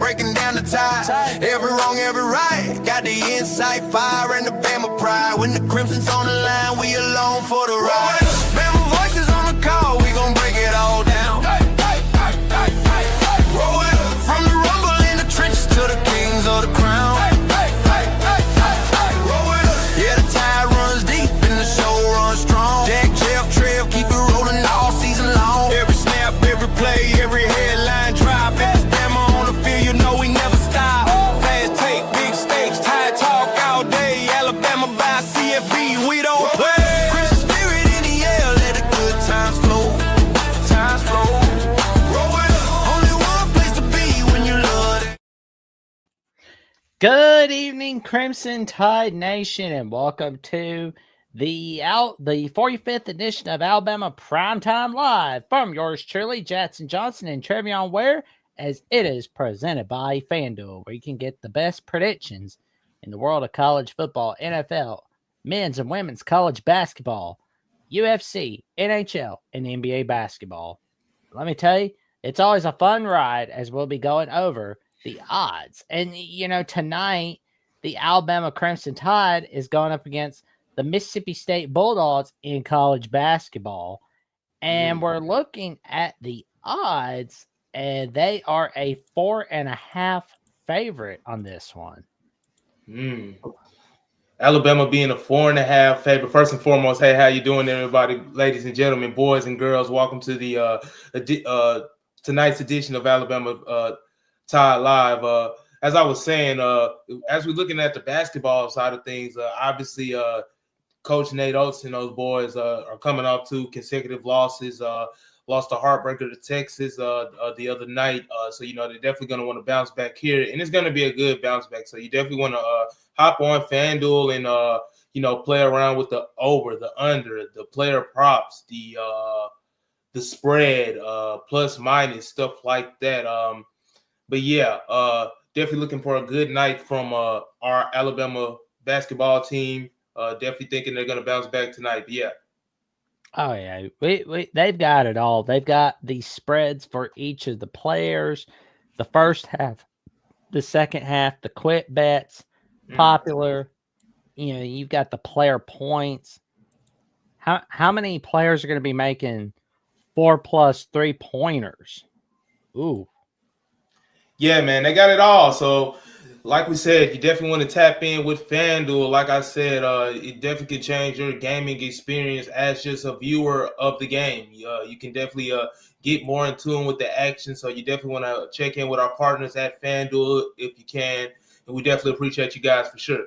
breaking down the tide. Every wrong, every right. Got the insight, fire, and the Bama pride. When the Crimson's on the line, we alone for the ride. Bama voices on the call, we gon' break it all down. Roll it up. From the rumble in the trenches to the kings of the crown. Roll it up. Yeah, the tide runs deep and the show runs strong. Jack, Jeff, Trev, keep it rolling all season long. Every snap, every play, every headline drop. If it's Bama on the field, you know we never stop. Fast take, big stakes, tide talk all day. Alabama by CFB, we don't play. Crimson spirit in the air, let the good times flow. Times flow. Roll it up. Only one place to be when you love it. Good evening, Crimson Tide Nation, and welcome to the 45th edition of Alabama Primetime Live from yours truly, Jackson Johnson and Trevion Ware, as it is presented by FanDuel, where you can get the best predictions in the world of college football, NFL, men's and women's college basketball, UFC, NHL, and NBA basketball. Let me tell you, it's always a fun ride as we'll be going over the odds. And, you know, tonight, the Alabama Crimson Tide is going up against the Mississippi State Bulldogs in college basketball. And we're looking at the odds, and they are a 4.5 favorite on this one. Alabama being a 4.5 favorite. First and foremost, hey, how you doing, everybody? Ladies and gentlemen, boys and girls, welcome to the tonight's edition of Alabama Tide Live. As I was saying, as we're looking at the basketball side of things, obviously Coach Nate Oates and those boys are coming off 2 consecutive losses. Lost a heartbreaker to Texas the other night. So, you know, they're definitely going to want to bounce back here. And it's going to be a good bounce back. So you definitely want to hop on FanDuel and, you know, play around with the over, the under, the player props, the spread, plus minus, stuff like that. But, yeah, definitely looking for a good night from our Alabama basketball team. Definitely thinking they're going to bounce back tonight. But yeah. Oh, yeah. They've got it all. They've got the spreads for each of the players, the first half, the second half, the quit bets, popular. You know, you've got the player points. How many players are going to be making 4+ 3-pointers? Ooh. Yeah, man, they got it all. So, like we said, you definitely want to tap in with FanDuel. Like I said, it definitely can change your gaming experience as just a viewer of the game. You can definitely get more in tune with the action. So you definitely want to check in with our partners at FanDuel if you can. And we definitely appreciate you guys for sure.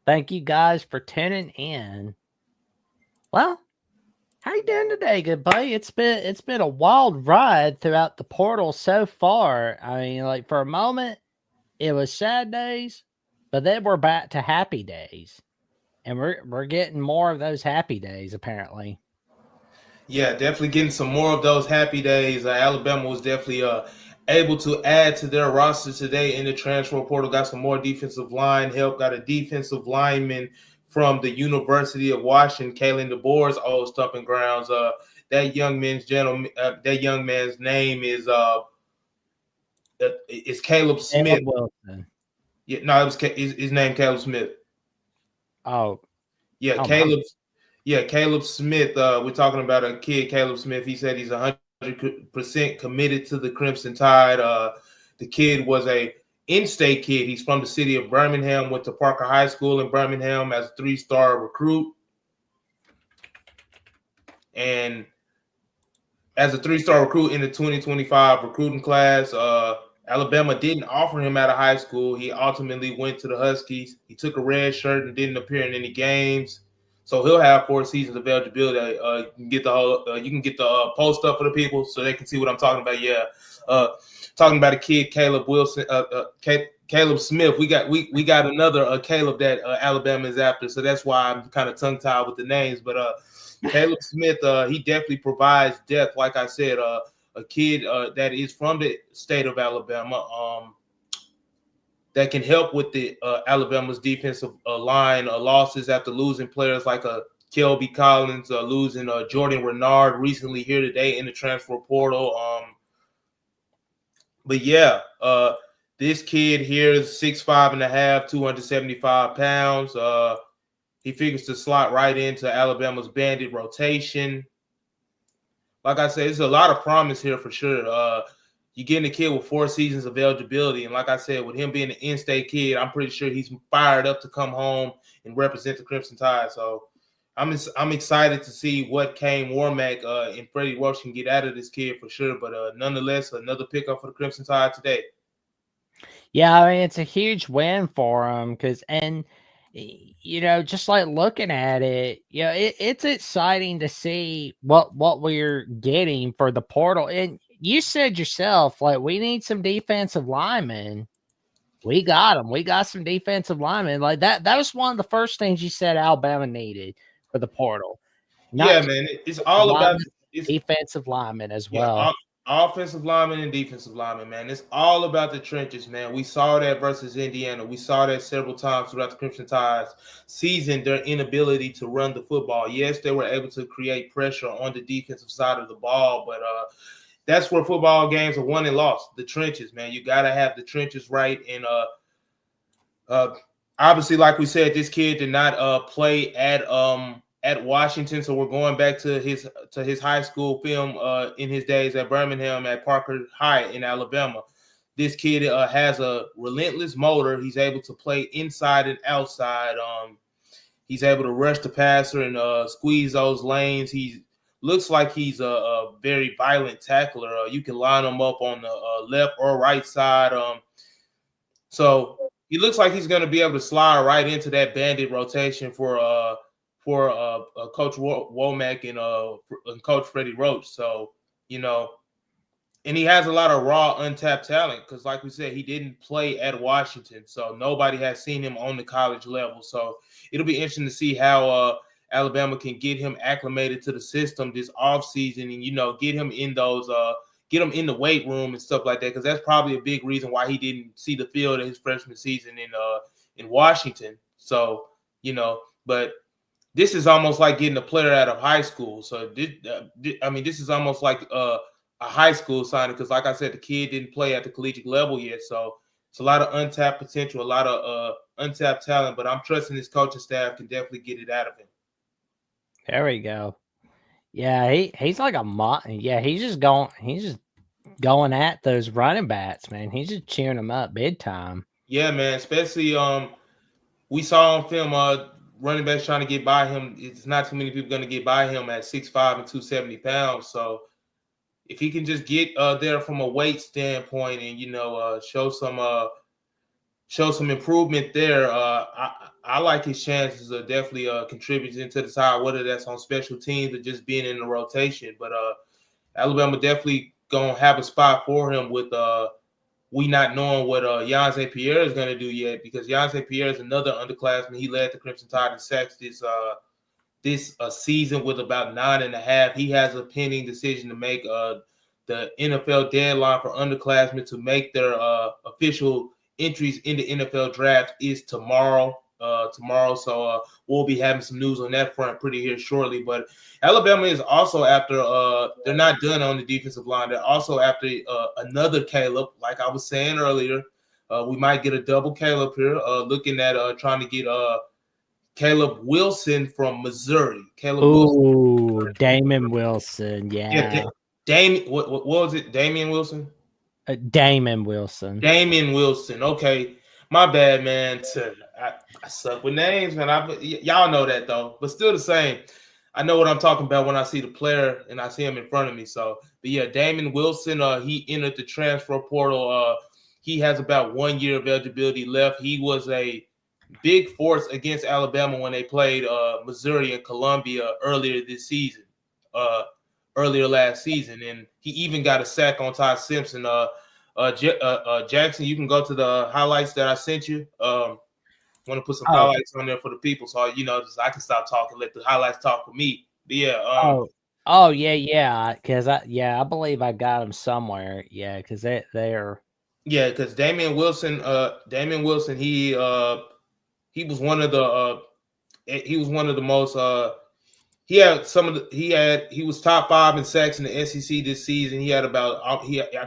Thank you guys for tuning in. Well, how you doing today, good buddy? It's been a wild ride throughout the portal so far. I mean, like for a moment, it was sad days, but then we're back to happy days, and we're getting more of those happy days apparently. Yeah, definitely getting some more of those happy days. Alabama was definitely able to add to their roster today in the transfer portal. Got some more defensive line help. Got a defensive lineman from the University of Washington, Kalen DeBoer's old stomping grounds. That young man's name is Caleb Smith. Wilson. Yeah, no, it was his name Caleb Smith. Oh, yeah, Caleb. Yeah, Caleb Smith. We're talking about a kid, Caleb Smith. He said he's 100% committed to the Crimson Tide. The kid was a in-state kid. He's from the city of Birmingham. Went to Parker High School in Birmingham as a 3-star recruit, and as a 3-star recruit in the 2025 recruiting class. Alabama didn't offer him out of high school. He ultimately went to the Huskies. He took a red shirt and didn't appear in any games. So he'll have 4 seasons of eligibility. You can get the post up for the people so they can see what I'm talking about. Yeah, talking about a kid, Caleb Wilson, Caleb Smith. We got another Caleb that Alabama is after. So that's why I'm kind of tongue tied with the names. But Caleb Smith, he definitely provides depth. Like I said, a kid that is from the state of Alabama that can help with the Alabama's defensive line losses after losing players like Kelby Collins, losing Jordan Renard recently here today in the transfer portal. But yeah, This kid here is 6'5.5", 275 pounds. He figures to slot right into Alabama's bandit rotation. Like I said, there's a lot of promise here for sure. You're getting a kid with 4 seasons of eligibility, and like I said, with him being an in-state kid, I'm pretty sure he's fired up to come home and represent the Crimson Tide. So I'm excited to see what Kane Warmack and Freddie Roach can get out of this kid for sure. But nonetheless, another pickup for the Crimson Tide today. Yeah, I mean, it's a huge win for him just like looking at it, it's exciting to see what we're getting for the portal. And you said yourself, like, we need some defensive linemen. We got them. We got some defensive linemen. Like that was one of the first things you said Alabama needed for the portal. Yeah, man, it's all about defensive linemen as well. Yeah, offensive linemen and defensive linemen, man. It's all about the trenches, man. We saw that versus Indiana. We saw that several times throughout the Crimson Tide's season, their inability to run the football. Yes, they were able to create pressure on the defensive side of the ball, but that's where football games are won and lost. The trenches, man. You got to have the trenches right. And obviously, like we said, this kid did not play at Washington, so we're going back to his high school film in his days at Birmingham at Parker High in Alabama. This kid has a relentless motor. He's able to play inside and outside. He's able to rush the passer and squeeze those lanes. He looks like he's a very violent tackler. You can line him up on the left or right side. So he looks like he's going to be able to slide right into that bandit rotation for Coach Womack and Coach Freddie Roach. So, and he has a lot of raw, untapped talent because, like we said, he didn't play at Washington. So nobody has seen him on the college level. So it'll be interesting to see how Alabama can get him acclimated to the system this offseason and, get him in those get him in the weight room and stuff like that, because that's probably a big reason why he didn't see the field in his freshman season in Washington. So, but this is almost like getting a player out of high school. So, this is almost like a high school signing because, like I said, the kid didn't play at the collegiate level yet. So, it's a lot of untapped potential, a lot of untapped talent. But I'm trusting his coaching staff can definitely get it out of him. There we go. Yeah, he's like he's just going at those running backs, man. He's just cheering them up big time. Yeah, man. Especially we saw on film running backs trying to get by him. It's not too many people going to get by him at 6'5" and 270 pounds. So if he can just get there from a weight standpoint and show some improvement there, I like his chances of definitely contributing to the side, whether that's on special teams or just being in the rotation. But Alabama definitely gonna have a spot for him with we not knowing what Yonce Pierre is gonna do yet, because Yonce Pierre is another underclassman. He led the Crimson Tide in sacks this season with about 9.5. He has a pending decision to make. The NFL deadline for underclassmen to make their official entries in the NFL draft is tomorrow. So we'll be having some news on that front pretty here shortly. But Alabama is also after they're not done on the defensive line. They're also after another Caleb. Like I was saying earlier, we might get a double Caleb here. Looking at trying to get Caleb Wilson from Missouri. Wilson. Damon Wilson. Yeah. What was it? Damian Wilson? Damon Wilson. Damian Wilson. Okay. My bad, man. I suck with names, man. Y'all know that, though. But still the same. I know what I'm talking about when I see the player and I see him in front of me. So, but yeah, Damon Wilson, he entered the transfer portal. He has about 1 year of eligibility left. He was a big force against Alabama when they played Missouri and Columbia earlier last season. And he even got a sack on Ty Simpson. Jackson, you can go to the highlights that I sent you. Want to put some highlights on there for the people, so I can stop talking, let the highlights talk for me. But yeah. Yeah. Because I believe I got them somewhere. Yeah, because they're. Yeah, because Damian Wilson, he was one of the most he had he was top 5 in sacks in the SEC this season. He had I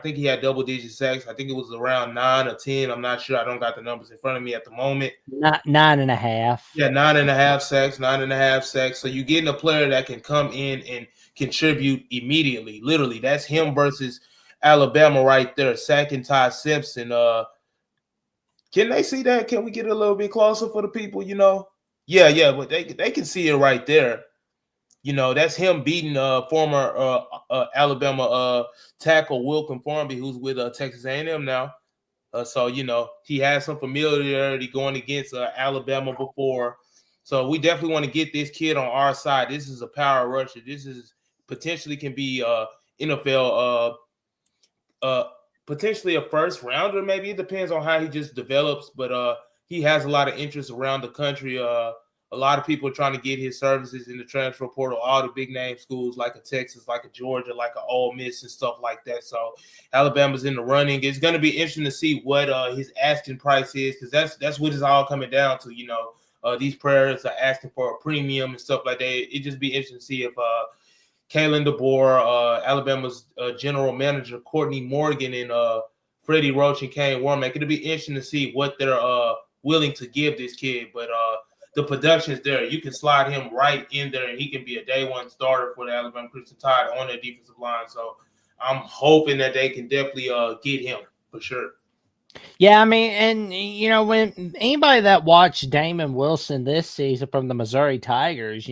think he had double digit sacks. I think it was around 9 or 10. I'm not sure. I don't got the numbers in front of me at the moment. Not 9.5. Yeah, 9.5 sacks, 9.5 sacks. So you're getting a player that can come in and contribute immediately. Literally, that's him versus Alabama right there, sacking Ty Simpson. Can they see that? Can we get a little bit closer for the people? Yeah, but they can see it right there. That's him beating former Alabama tackle Wilkin Formby, who's with Texas A&M now. So he has some familiarity going against Alabama before. So we definitely want to get this kid on our side. This is a power rusher. This is potentially can be NFL potentially a first rounder. Maybe it depends on how he just develops, but he has a lot of interest around the country. A lot of people are trying to get his services in the transfer portal, all the big name schools like a Texas, like a Georgia, like a Ole Miss and stuff like that. So Alabama's in the running. It's going to be interesting to see what his asking price is, because that's what it's all coming down to. These players are asking for a premium and stuff like that. It'd just be interesting to see if Kalen DeBoer, Alabama's general manager, Courtney Morgan, and Freddie Roach and Kane Warmack. It'll be interesting to see what they're willing to give this kid. But the production is there. You can slide him right in there, and he can be a day one starter for the Alabama Crimson Tide on their defensive line. So I'm hoping that they can definitely get him for sure. Yeah, I mean, and when anybody that watched Damon Wilson this season from the Missouri Tigers,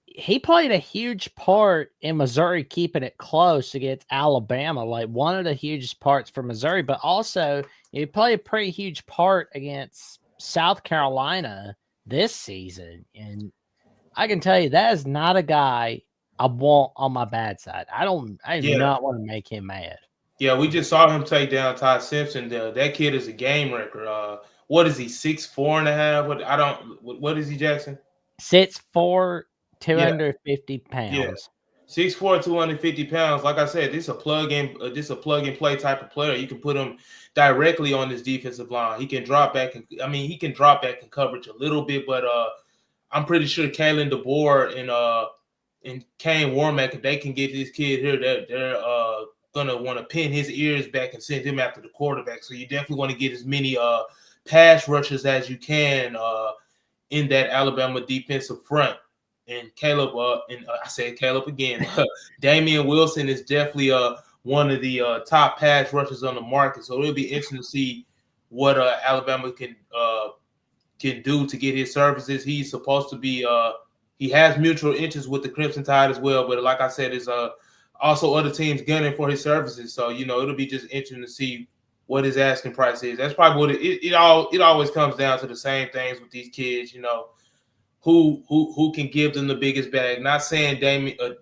he played a huge part in Missouri keeping it close against Alabama, like one of the hugest parts for Missouri, but also he played a pretty huge part against South Carolina this season. And I can tell you that is not a guy I want on my bad side. I do not want to make him mad. Yeah, we just saw him take down Ty Simpson. That kid is a game wrecker. What is he, 6'4" and a half? What is he, Jackson? 6'4", 250 pounds. Yeah. 6'4", 250 pounds. Like I said, this is a plug and play type of player. You can put him directly on this defensive line. He can drop back. He can drop back in coverage a little bit, but I'm pretty sure Kalen DeBoer and Kane Warmack, if they can get this kid here, they're gonna want to pin his ears back and send him after the quarterback. So you definitely want to get as many pass rushers as you can in that Alabama defensive front. And Caleb, I said Caleb again. Damian Wilson is definitely one of the top pass rushers on the market. So it'll be interesting to see what Alabama can do to get his services. He's supposed to be. He has mutual interest with the Crimson Tide as well. But like I said, there's also other teams gunning for his services. So it'll be just interesting to see what his asking price is. That's probably what it always comes down to, the same things with these kids. Who can give them the biggest bag. Not saying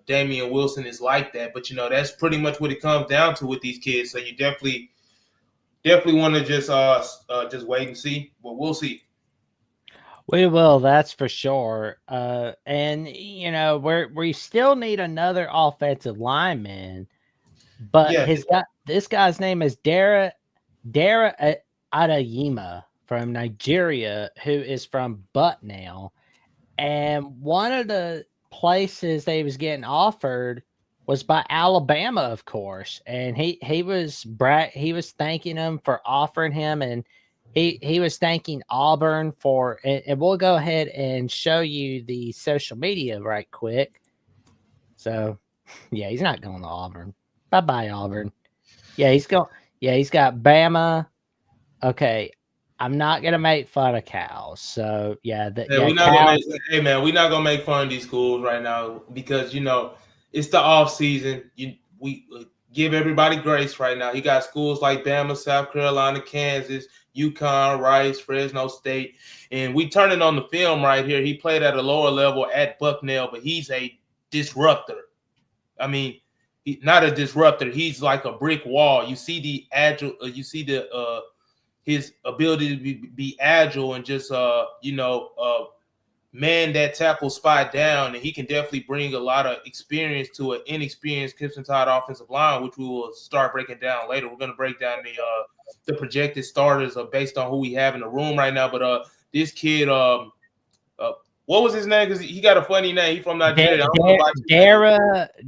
Damian Wilson is like that, but that's pretty much what it comes down to with these kids. So you definitely want to just wait and see. But we'll see. We will, that's for sure. And we still need another offensive lineman, but this guy's name is Dara Adeyemo from Nigeria, who is from Buttnell. And one of the places they was getting offered was by Alabama, of course. And he was thanking them for offering him, and he was thanking Auburn for. And we'll go ahead and show you the social media right quick. So, yeah, he's not going to Auburn. Bye, Auburn. Yeah, he's got Bama. Okay. I'm not gonna make fun of cows, so yeah. We're not gonna make fun of these schools right now, because it's the off season. We give everybody grace right now. You got schools like Bama, South Carolina, Kansas, UConn, Rice, Fresno State, and we turning on the film right here. He played at a lower level at Bucknell, but he's a disruptor. He's not a disruptor. He's like a brick wall. You see the agile. You see the his ability to be agile and just man that tackle spot down, and he can definitely bring a lot of experience to an inexperienced Crimson Tide offensive line, which we will start breaking down later. We're going to break down the projected starters based on who we have in the room right now. But this kid, What was his name? Because he got a funny name. He from Nigeria. I don't know about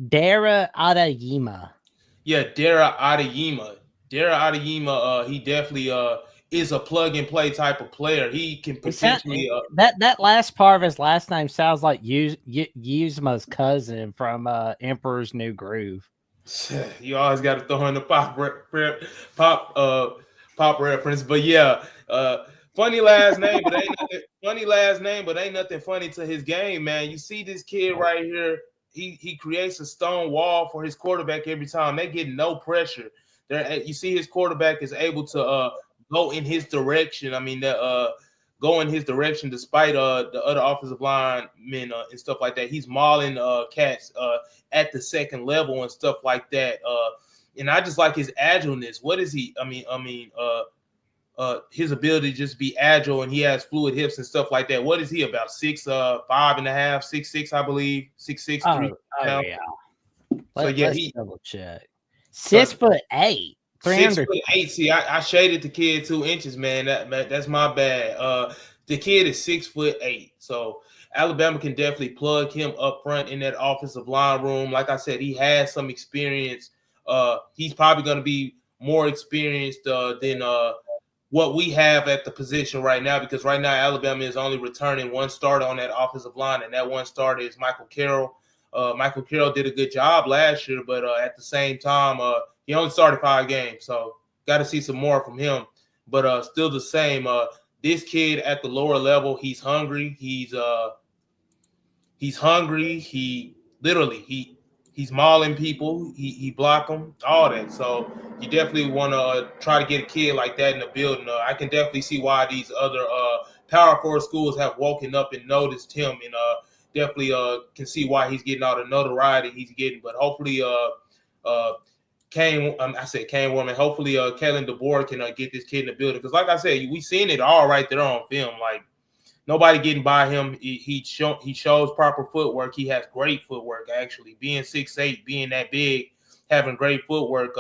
Dara Adeyemi. Yeah, Dara Adeyemi. He definitely is a plug and play type of player. He can potentially that last part of his last name sounds like Yuzma's cousin from Emperor's New Groove. You always got to throw in the pop reference, but yeah, funny last name, but ain't nothing funny to his game, man. You see this kid right here. He creates a stone wall for his quarterback every time. They get no pressure. You see his quarterback is able to go in his direction. I mean, go in his direction despite the other offensive linemen and stuff like that. He's mauling cats at the second level and stuff like that. And I just like his agileness. What is he? His ability to just be agile, and he has fluid hips and stuff like that. What is he about? 6'5.5", 6'6", I believe. 6'6", 3. Oh yeah. So yeah, let's double check. 6'8". 6'8". See, I shaded the kid 2 inches, man. That's my bad. The kid is 6'8". So Alabama can definitely plug him up front in that offensive line room. Like I said, he has some experience. He's probably going to be more experienced than what we have at the position right now, because right now Alabama is only returning one starter on that offensive line, and that one starter is Michael Carroll. Michael Carroll did a good job last year, but at the same time, he only started 5 games, so got to see some more from him. But still the same. This kid at the lower level, he's hungry. He's hungry. He's mauling people. He block them, all that. So you definitely want to try to get a kid like that in the building. I can definitely see why these other Power 4 schools have woken up and noticed him, and definitely can see why he's getting all the notoriety he's getting. But hopefully, Kane Warman. Hopefully, Kalen DeBoer can get this kid in the building, because, like I said, we seen it all right there on film. Like, nobody getting by him. He shows proper footwork. He has great footwork, actually. Being 6'8", being that big, having great footwork,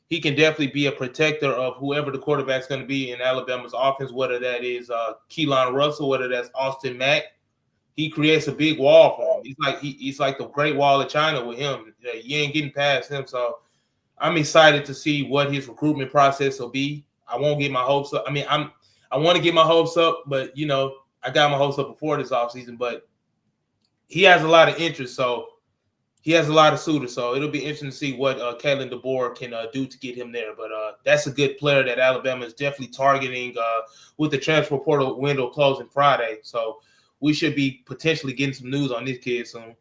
he can definitely be a protector of whoever the quarterback's going to be in Alabama's offense, whether that is Keelan Russell, whether that's Austin Mack. He creates a big wall for him. He's like the Great Wall of China with him. You ain't getting past him. So I'm excited to see what his recruitment process will be. I won't get my hopes up. I want to get my hopes up, but, I got my hopes up before this offseason. But he has a lot of interest, so he has a lot of suitors. So it'll be interesting to see what Kalen DeBoer can do to get him there. But that's a good player that Alabama is definitely targeting with the transfer portal window closing Friday. So we should be potentially getting some news on this kid soon.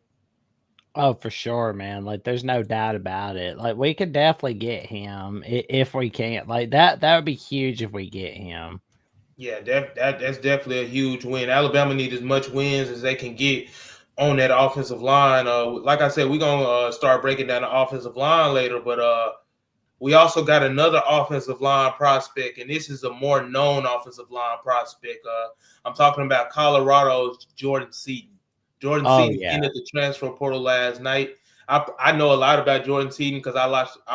Oh, for sure, man. Like, there's no doubt about it. Like, we could definitely get him if we can. Like, that would be huge if we get him. Yeah, that's definitely a huge win. Alabama needs as much wins as they can get on that offensive line. Like I said, we're going to start breaking down the offensive line later, but we also got another offensive line prospect, and this is a more known offensive line prospect. I'm talking about Colorado's Jordan Seaton. Jordan Seaton entered the transfer portal last night. I know a lot about Jordan Seaton because I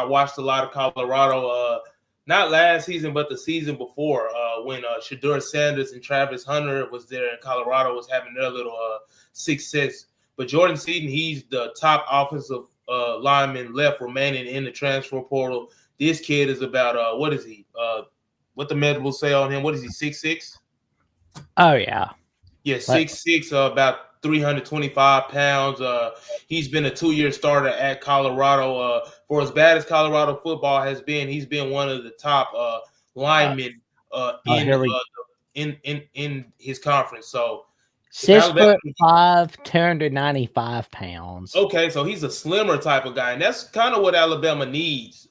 watched a lot of Colorado, not last season, but the season before, when Shedeur Sanders and Travis Hunter was there and Colorado was having their little success. But Jordan Seaton, he's the top offensive lineman left remaining in the transfer portal. This kid is about, what is he? What the measurables say on him? What is he, 6'6"? Oh, yeah. Yeah, 6'6", about 325 pounds. He's been a 2-year starter at Colorado. For as bad as Colorado football has been, he's been one of the top linemen in his conference. So 6'5", 295 pounds. Okay, so he's a slimmer type of guy, and that's kind of what Alabama needs.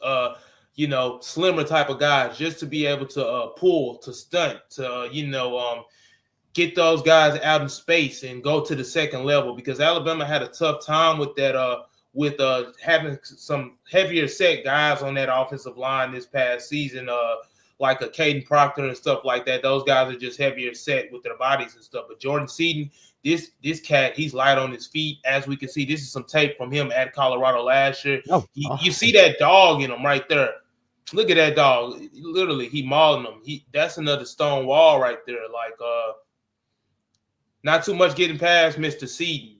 Slimmer type of guys, just to be able to pull, to stunt, to get those guys out in space and go to the second level, because Alabama had a tough time with that, with having some heavier set guys on that offensive line this past season, like a Caden Proctor and stuff like that. Those guys are just heavier set with their bodies and stuff. But Jordan Seaton, this cat, he's light on his feet. As we can see, this is some tape from him at Colorado last year. You see that dog in him right there. Look at that dog. Literally, he mauling them. That's another stone wall right there. Like, Not too much getting past Mr. Seaton.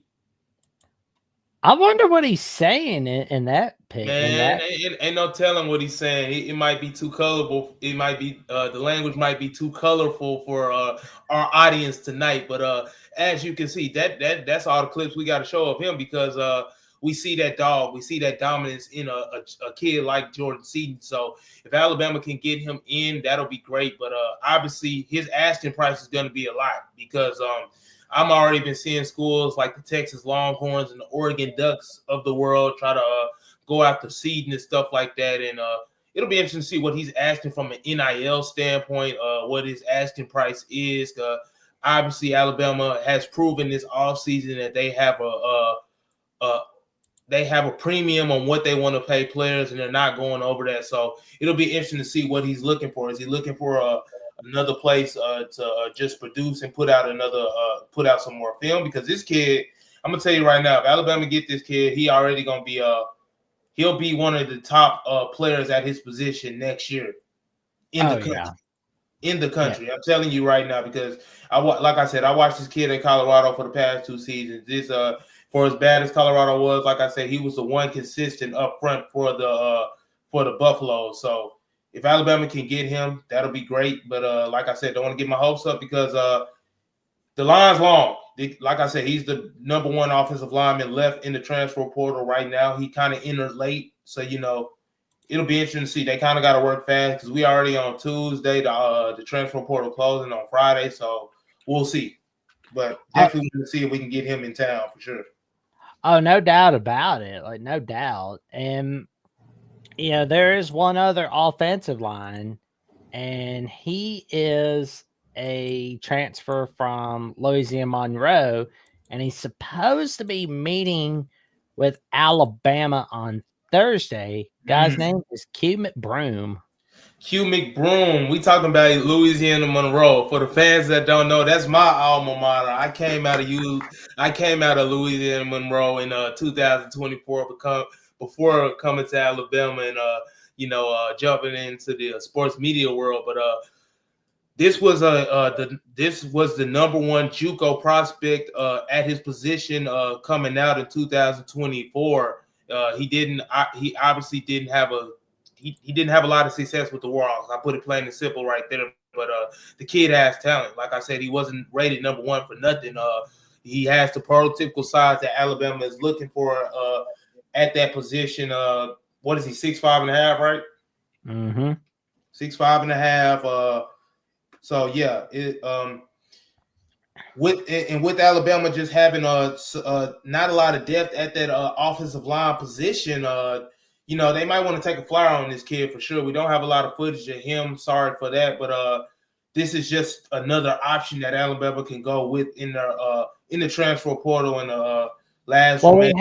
I wonder what he's saying in that pick. Man, ain't no telling what he's saying. It might be too colorful. It might be the language might be too colorful for our audience tonight. But as you can see, that's all the clips we got to show of him because we see that dog, we see that dominance in a kid like Jordan Seaton. So if Alabama can get him in, that'll be great. But obviously his asking price is going to be a lot because I'm already been seeing schools like the Texas Longhorns and the Oregon Ducks of the world try to go after Seaton and stuff like that. And it'll be interesting to see what he's asking from an NIL standpoint, what his asking price is. Obviously, Alabama has proven this offseason that they have a premium on what they want to pay players, and they're not going over that. So it'll be interesting to see what he's looking for. Is he looking for another place to just produce and put out some more film? Because this kid, I'm gonna tell you right now, if Alabama get this kid, he already gonna be he'll be one of the top players at his position next year in the country. Yeah. In the country, yeah. I'm telling you right now because like I said, I watched this kid in Colorado for the past 2 seasons. This for as bad as Colorado was, like I said, he was the one consistent up front for the Buffaloes. So if Alabama can get him, that'll be great. But like I said, don't want to get my hopes up because the line's long. Like I said, he's the number 1 offensive lineman left in the transfer portal right now. He kind of entered late, so it'll be interesting to see. They kind of got to work fast because we already on Tuesday. The transfer portal closing on Friday, so we'll see. But definitely want to see if we can get him in town for sure. Oh, no doubt about it. Like, no doubt. And, there is one other offensive line, and he is a transfer from Louisiana Monroe, and he's supposed to be meeting with Alabama on Thursday. Guy's name is Q McBroom. Q McBroom. We talking about Louisiana Monroe. For the fans that don't know, that's my alma mater. I came out of Louisiana Monroe in 2024 before coming to Alabama and jumping into the sports media world. But this was the number 1 JUCO prospect at his position coming out in 2024. He obviously didn't have a lot of success with the Warhawks. I put it plain and simple right there. But the kid has talent. Like I said, he wasn't rated number 1 for nothing. He has the prototypical size that Alabama is looking for at that position. What is he, 6'5.5", right? Mm-hmm. 6'5.5". So yeah, with Alabama just having not a lot of depth at that offensive line position, they might want to take a flyer on this kid for sure. We don't have a lot of footage of him. Sorry for that, but this is just another option that Alabama can go with in the transfer portal and last. Well, we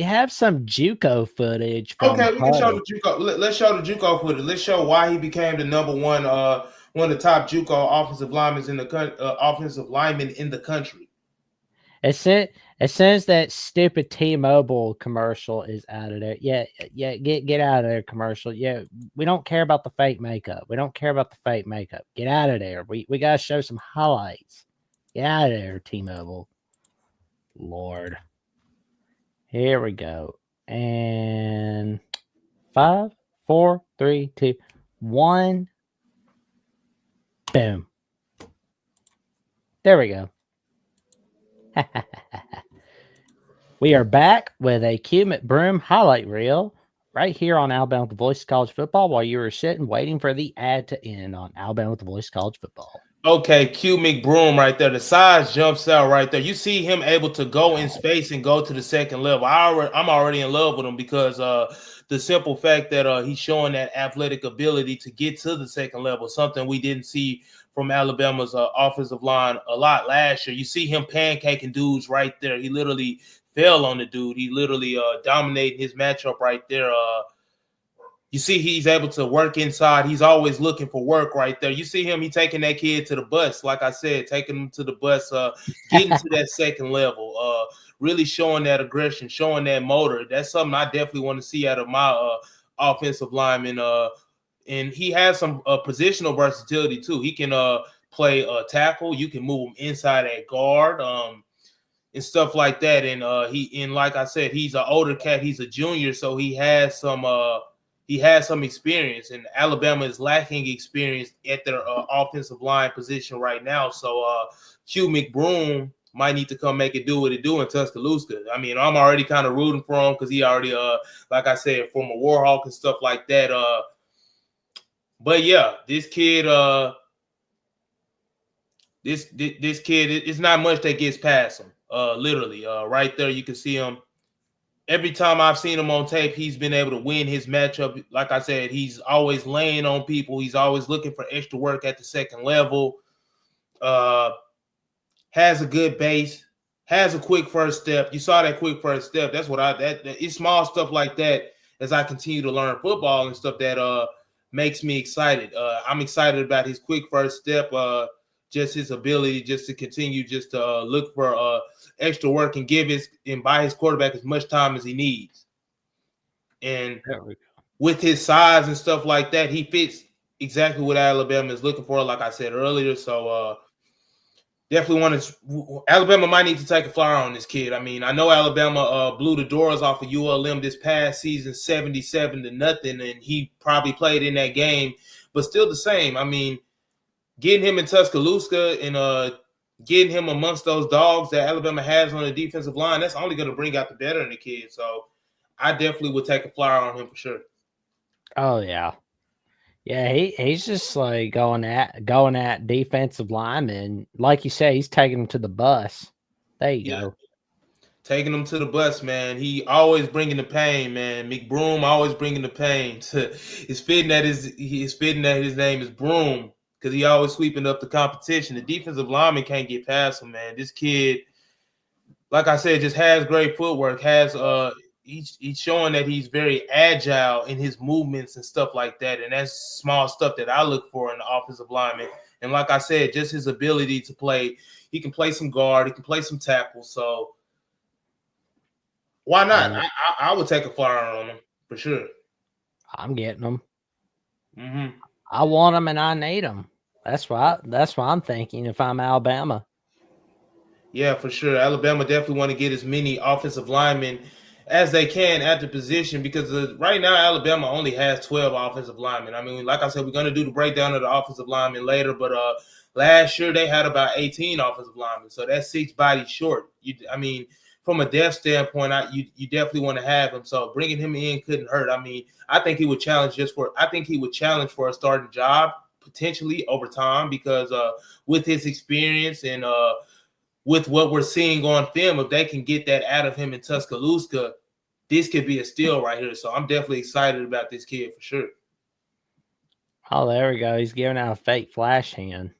have some JUCO footage. Okay, we can show the JUCO. Let's show the JUCO footage. Let's show why he became the number 1, one of the top JUCO offensive linemen in the country. As soon as that stupid T-Mobile commercial is out of there, get out of there, commercial. Yeah, we don't care about the fake makeup. Get out of there. We gotta show some highlights. Get out of there, T-Mobile. Lord. Here we go. And 5, 4, 3, 2, 1. Boom. There we go. We are back with a Q McBroom highlight reel right here on Alabama with the Voice of College Football while you were sitting waiting for the ad to end on Alabama with the Voice of College Football. Okay, Q McBroom right there. The size jumps out right there. You see him able to go in space and go to the second level. I'm already in love with him because the simple fact that he's showing that athletic ability to get to the second level, something we didn't see from Alabama's offensive line a lot last year. You see him pancaking dudes right there. He literally fell on the dude. He literally dominated his matchup right there. You see he's able to work inside. He's always looking for work right there. You see him, he taking that kid to the bus. Like I said, taking him to the bus, getting to that second level, really showing that aggression, showing that motor. That's something I definitely want to see out of my offensive lineman. And he has some positional versatility too. He can play tackle. You can move him inside at guard, and stuff like that. And like I said, he's an older cat. He's a junior, so he has some experience. And Alabama is lacking experience at their offensive line position right now. So Hugh McBroom might need to come make it do what it do in Tuscaloosa. I mean, I'm already kind of rooting for him because he already, like I said, former Warhawk and stuff like that. But yeah, this kid, this kid, it's not much that gets past him. Literally, right there, you can see him. Every time I've seen him on tape, he's been able to win his matchup. Like I said, he's always laying on people. He's always looking for extra work at the second level. Has a good base, has a quick first step. You saw that quick first step. That's what it's small stuff like that as I continue to learn football and stuff that makes me excited. I'm excited about his quick first step, just his ability just to continue just to look for extra work and buy his quarterback as much time as he needs. And with his size and stuff like that, he fits exactly what Alabama is looking for, like I said earlier. So definitely Alabama might need to take a flyer on this kid. I mean, I know Alabama blew the doors off of ULM this past season, 77-0, and he probably played in that game, but still the same. I mean, getting him in Tuscaloosa and getting him amongst those dogs that Alabama has on the defensive line, that's only going to bring out the better in the kid. So I definitely would take a flyer on him for sure. Oh yeah. Yeah, he's just like going at defensive linemen. Like you say, he's taking them to the bus. There you go. Taking them to the bus, man. He always bringing the pain, man. McBroom always bringing the pain. It's fitting that his name is Broom because he always sweeping up the competition. The defensive lineman can't get past him, man. This kid, like I said, just has great footwork. He's showing that he's very agile in his movements and stuff like that. And that's small stuff that I look for in the offensive lineman. And like I said, just his ability to play. He can play some guard. He can play some tackle. So why not? I would take a flyer on him for sure. I'm getting him. Mm-hmm. I want him and I need him. That's why I'm thinking if I'm Alabama. Yeah, for sure. Alabama definitely want to get as many offensive linemen as they can at the position because right now Alabama only has 12 offensive linemen. I mean, like I said, we're going to do the breakdown of the offensive linemen later, but last year they had about 18 offensive linemen, so that's 6 bodies short. I mean, from a depth standpoint, you definitely want to have him. So bringing him in couldn't hurt. I mean, I think he would challenge for a starting job potentially over time because with his experience and with what we're seeing on film, if they can get that out of him in Tuscaloosa, this could be a steal right here. So I'm definitely excited about this kid for sure. Oh, there we go. He's giving out a fake flash hand.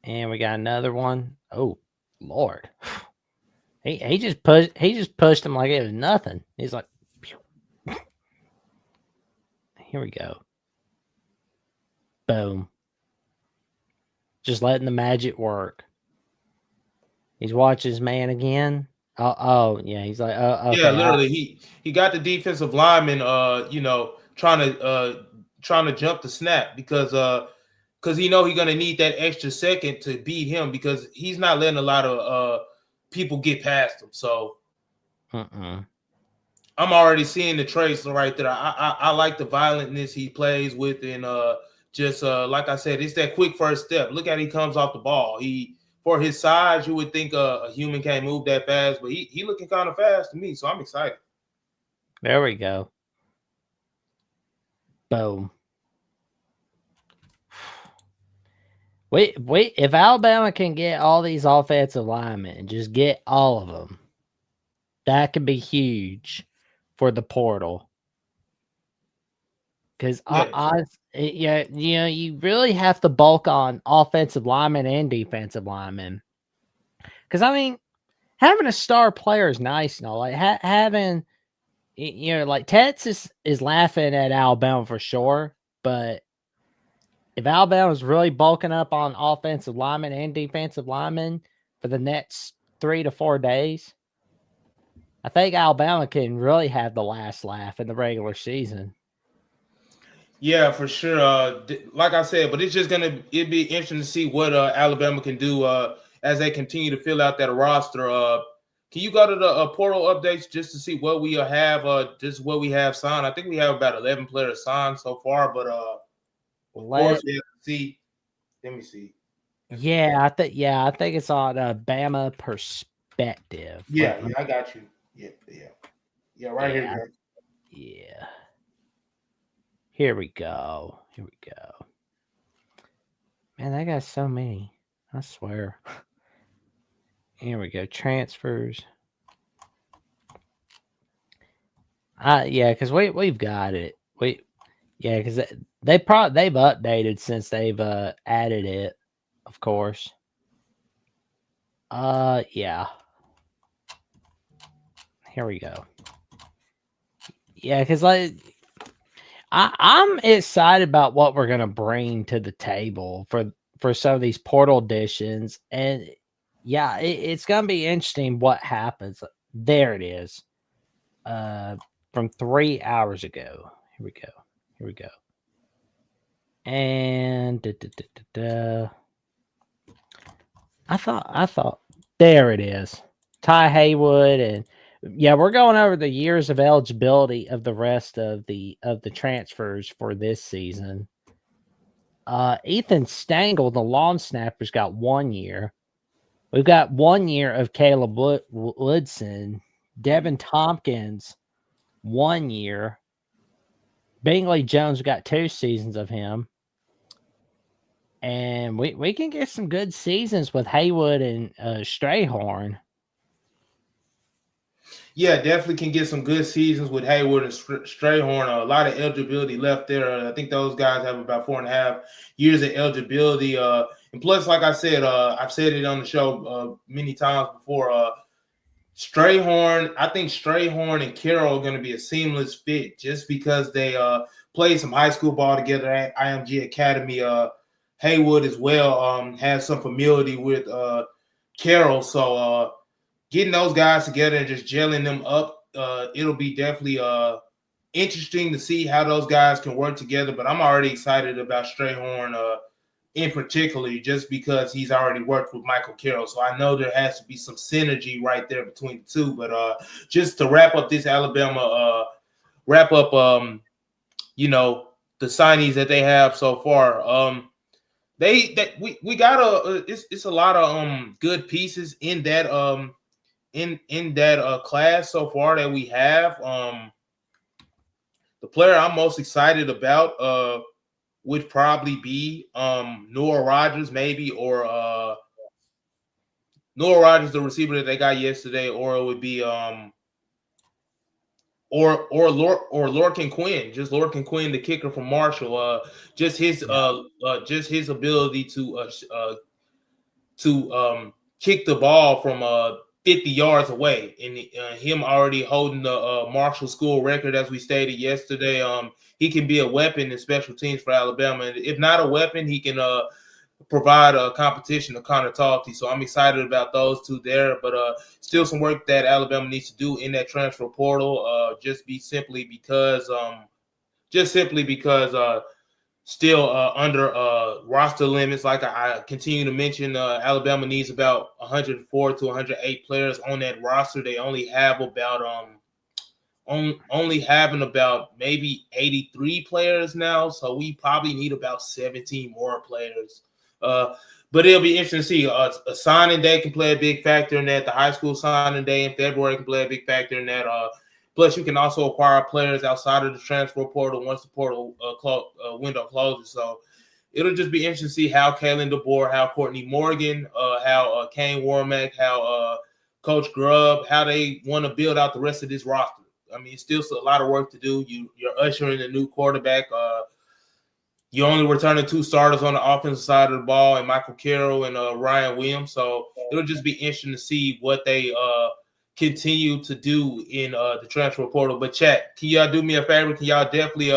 And we got another one. Oh, Lord. He just pushed him like it was nothing. He's like, pew. Here we go. Boom. Just letting the magic work. He's watching his man again. Oh, yeah. He's like, okay, yeah, literally, he got the defensive lineman, trying to jump the snap because he's gonna need that extra second to beat him because he's not letting a lot of people get past him. So, I'm already seeing the traits right there. I like the violentness he plays with, and like I said, it's that quick first step. Look at he comes off the ball. For his size, you would think a human can't move that fast, but he looking kind of fast to me, so I'm excited. There we go. Boom. Wait, if Alabama can get all these offensive linemen, just get all of them, that could be huge for the portal. Because you really have to bulk on offensive linemen and defensive linemen. Because I mean, having a star player is nice, like having, like Texas is laughing at Alabama for sure, but if Alabama is really bulking up on offensive linemen and defensive linemen for the next 3 to 4 days, I think Alabama can really have the last laugh in the regular season. Yeah, for sure. Like I said, but it'd be interesting to see what Alabama can do as they continue to fill out that roster. Can you go to the portal updates just to see what we have? Just what we have signed. I think we have about 11 players signed so far, but of course we have to see. Let me see. Yeah, I think it's on Bama perspective. Yeah, I got you. Yeah. Right here. Bro. Yeah. Here we go. Man, I got so many. I swear. Here we go. Transfers. Yeah, because we've got it. Because they've updated since they've added it, of course. Yeah. Here we go. Yeah, because I'm excited about what we're gonna bring to the table for some of these portal editions, and yeah, it's gonna be interesting what happens. There it is. From 3 hours ago. Here we go. And I thought there it is. Ty Haywood, and yeah, we're going over the years of eligibility of the rest of the transfers for this season. Ethan Stangle, the long snapper's got 1 year. We've got 1 year of Caleb Woodson. Devin Tompkins, 1 year. Bingley Jones got 2 seasons of him. And we can get some good seasons with Haywood and Strayhorn. Yeah, definitely can get some good seasons with Haywood and Strayhorn. A lot of eligibility left there. I think those guys have about 4.5 years of eligibility. And plus, like I said, I've said it on the show many times before. Strayhorn, I think Strayhorn and Carroll are going to be a seamless fit just because they played some high school ball together at IMG Academy. Haywood as well has some familiarity with Carroll. So getting those guys together and just gelling them up, it'll be definitely interesting to see how those guys can work together. But I'm already excited about Strayhorn in particular just because he's already worked with Michael Carroll. So I know there has to be some synergy right there between the two. But just to wrap up this Alabama the signees that they have so far. We got it's a lot of good pieces in that in that class so far that we have. The player I'm most excited about would probably be Noah Rogers, maybe, or Noah Rogers, the receiver that they got yesterday, or it would be or Lorcan Quinn, just Lorcan Quinn, the kicker from Marshall. Just his ability to kick the ball from 50 yards away, and him already holding the Marshall school record, as we stated yesterday. He can be a weapon in special teams for Alabama, and if not a weapon, he can provide a competition to Connor Talty. So I'm excited about those two there, but still some work that Alabama needs to do in that transfer portal. Just simply because still under roster limits. Like I continue to mention, Alabama needs about 104 to 108 players on that roster. They only have about only having about maybe 83 players now, so we probably need about 17 more players. But it'll be interesting to see. A signing day can play a big factor in that. The high school signing day in February can play a big factor in that. Plus, you can also acquire players outside of the transfer portal once the portal window closes. So it'll just be interesting to see how Kalen DeBoer, how Courtney Morgan, how Kane Warmack, how Coach Grubb, how they want to build out the rest of this roster. I mean, it's still a lot of work to do. You're ushering a new quarterback. You only returning 2 starters on the offensive side of the ball, and Michael Carroll and Ryan Williams. So it'll just be interesting to see what they continue to do in the transfer portal. But chat, can y'all do me a favor? Can y'all definitely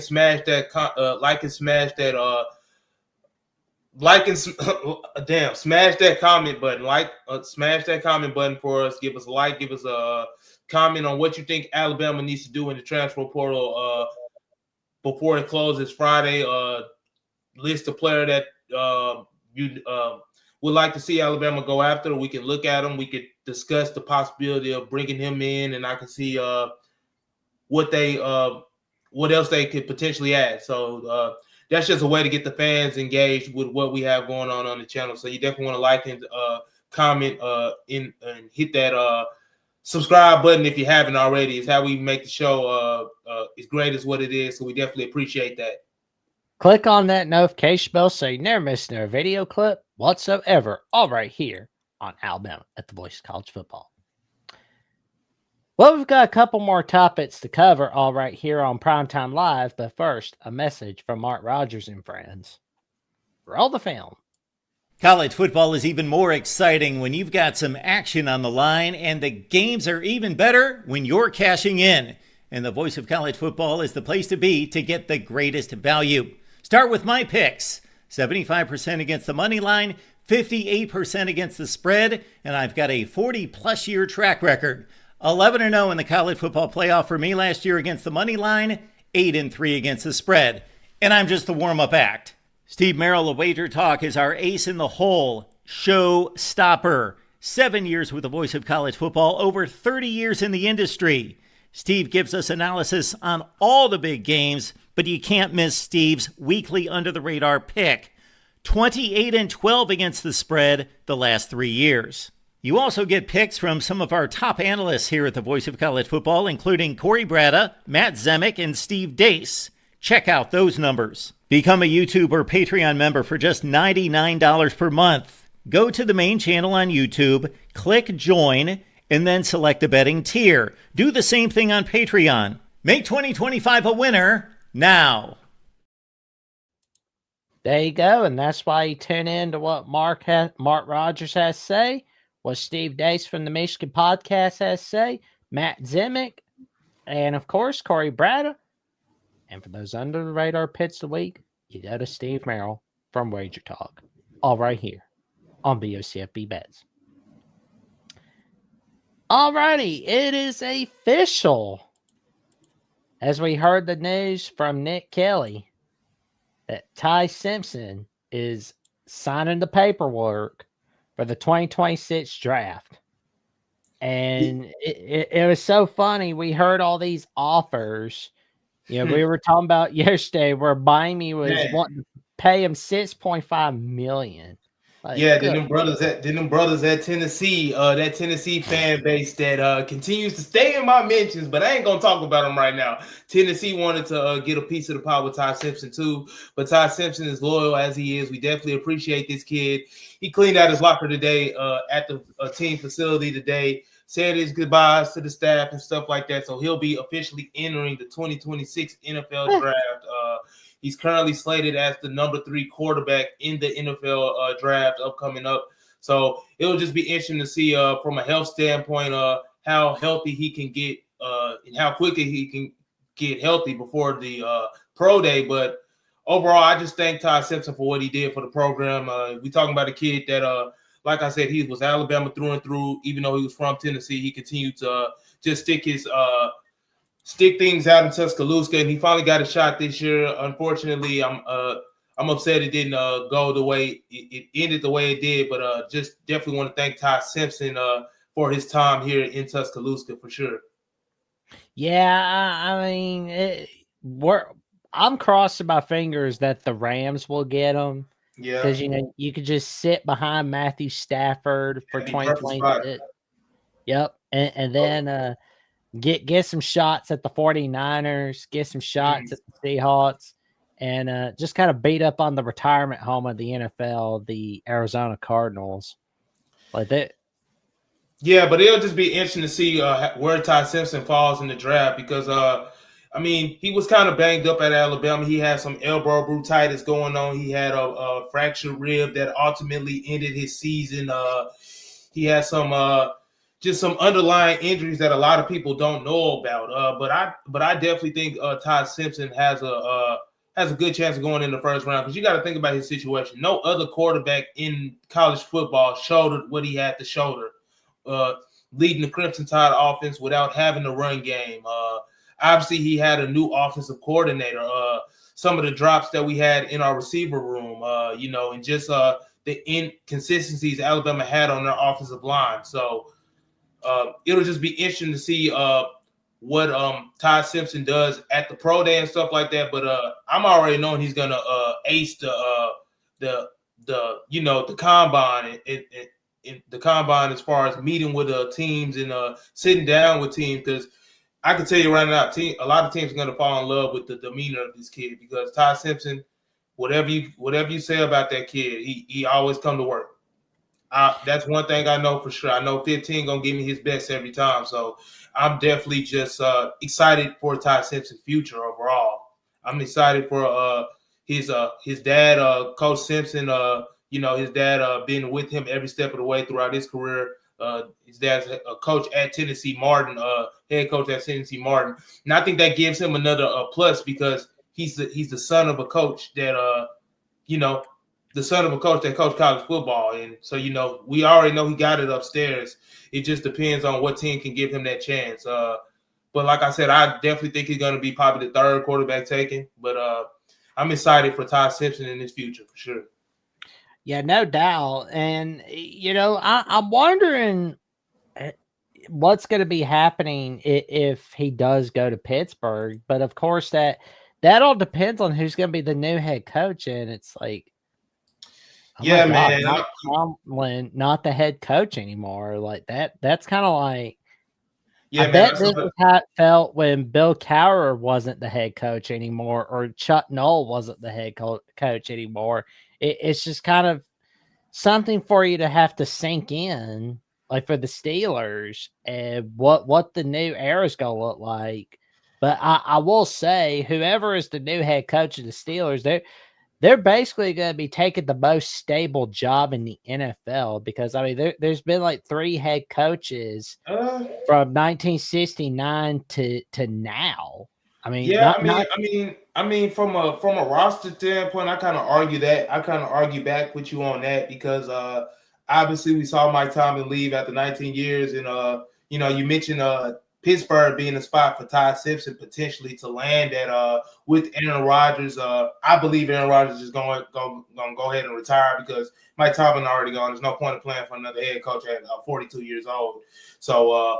smash that comment button. Smash that comment button for us. Give us a like. Give us a comment on what you think Alabama needs to do in the transfer portal before it closes Friday. List a player that you would like to see Alabama go after. We can look at him. We could discuss the possibility of bringing him in, and I can see what else they could potentially add. So that's just a way to get the fans engaged with what we have going on the channel. So you definitely want to like and comment and hit that subscribe button if you haven't already. It's how we make the show as great as what it is. So we definitely appreciate that. Click on that notification bell so you never miss another video clip whatsoever, all right here on Alabama at the Voice of College Football. Well, we've got a couple more topics to cover all right here on Primetime Live, but first, a message from Mark Rogers and friends. Roll the film. College football is even more exciting when you've got some action on the line, and the games are even better when you're cashing in. And the Voice of College Football is the place to be to get the greatest value. Start with my picks. 75% against the money line, 58% against the spread, and I've got a 40-plus year track record. 11-0 in the college football playoff for me last year against the money line, 8-3 against the spread. And I'm just the warm-up act. Steve Merrill of Wager Talk is our ace in the hole, show stopper. 7 years with the Voice of College Football, over 30 years in the industry. Steve gives us analysis on all the big games, but you can't miss Steve's weekly under-the-radar pick. 28-12 against the spread the last 3 years. You also get picks from some of our top analysts here at the Voice of College Football, including Corey Bratta, Matt Zemek, and Steve Dace. Check out those numbers. Become a YouTube or Patreon member for just $99 per month. Go to the main channel on YouTube, click join, and then select a betting tier. Do the same thing on Patreon. Make 2025 a winner now. There you go, and that's why you tune in to what Mark Rogers has to say, what Steve Dace from the Michigan Podcast has to say, Matt Zemek, and of course, Corey Bratta. And for those under the radar picks of the week, you go to Steve Merrill from Wager Talk, all right here on BOCFB Bets. Alrighty, it is official. As we heard the news from Nick Kelly that Ty Simpson is signing the paperwork for the 2026 draft. And it was so funny. We heard all these offers. You know, we were talking about yesterday where Miami was wanting to pay him $6.5 million. Like, yeah, then them brothers at Tennessee, that Tennessee fan base that continues to stay in my mentions, but I ain't gonna talk about them right now. Tennessee wanted to get a piece of the pie with Ty Simpson too, but Ty Simpson is loyal as he is. We definitely appreciate this kid. He cleaned out his locker today at the team facility today, said his goodbyes to the staff and stuff like that. So he'll be officially entering the 2026 NFL draft. He's currently slated as the number 3 quarterback in the NFL draft upcoming up. So it'll just be interesting to see from a health standpoint how healthy he can get and how quickly he can get healthy before the pro day. But overall, I just thank Ty Simpson for what he did for the program. We talking about a kid that, like I said, he was Alabama through and through. Even though he was from Tennessee, he continued to just stick things out in Tuscaloosa, and he finally got a shot this year. Unfortunately, I'm upset it didn't go the way it ended the way it did, but just definitely want to thank Ty Simpson for his time here in Tuscaloosa for sure. Yeah, I mean, I'm crossing my fingers that the Rams will get him. Yeah, because you could just sit behind Matthew Stafford for 2020. Yep, and then get some shots at the 49ers, get some shots at the Seahawks, and just kind of beat up on the retirement home of the NFL, the Arizona Cardinals. Like that. Yeah, but it'll just be interesting to see where Ty Simpson falls in the draft because, I mean, he was kind of banged up at Alabama. He had some elbow bursitis going on. He had a fractured rib that ultimately ended his season. He had just some underlying injuries that a lot of people don't know about. But I definitely think Ty Simpson has a good chance of going in the first round because you got to think about his situation. No other quarterback in college football shouldered what he had to shoulder, leading the Crimson Tide offense without having a run game. obviously he had a new offensive coordinator. Some of the drops that we had in our receiver room, and just the inconsistencies Alabama had on their offensive line. So it'll just be interesting to see what Ty Simpson does at the pro day and stuff like that. But I'm already knowing he's gonna ace the combine in the combine as far as meeting with teams and sitting down with teams, because I can tell you right now, a lot of teams are gonna fall in love with the demeanor of this kid, because Ty Simpson, whatever you say about that kid, he always come to work. That's one thing I know for sure. I know 15 gonna give me his best every time. So I'm definitely just excited for Ty Simpson's future overall. I'm excited for his dad, Coach Simpson. His dad been with him every step of the way throughout his career. His dad's a coach at Tennessee Martin, head coach at Tennessee Martin, and I think that gives him another plus, because he's the son of a coach that the son of a coach that coached college football. And so, we already know he got it upstairs. It just depends on what team can give him that chance. But like I said, I definitely think he's going to be probably the third quarterback taken. But I'm excited for Ty Simpson in his future for sure. Yeah, no doubt. And, I'm wondering what's going to be happening if he does go to Pittsburgh. But, of course, that all depends on who's going to be the new head coach. And it's like, oh yeah, my God, man. Mike Tomlin, not the head coach anymore. Like that. That's kind of like. Yeah, I bet this is how it felt when Bill Cowher wasn't the head coach anymore, or Chuck Noll wasn't the head coach anymore. It's just kind of something for you to have to sink in, like for the Steelers, and what the new era is going to look like. But I will say, whoever is the new head coach of the Steelers, they're basically going to be taking the most stable job in the NFL, because there's been like 3 head coaches from 1969 to now. From a roster standpoint, I kind of argue that. I kind of argue back with you on that, because obviously we saw Mike Tomlin leave after 19 years, and you mentioned Pittsburgh being a spot for Ty Simpson potentially to land at with Aaron Rodgers. I believe Aaron Rodgers is going to go ahead and retire, because Mike Tomlin already gone. There's no point in playing for another head coach at 42 years old. So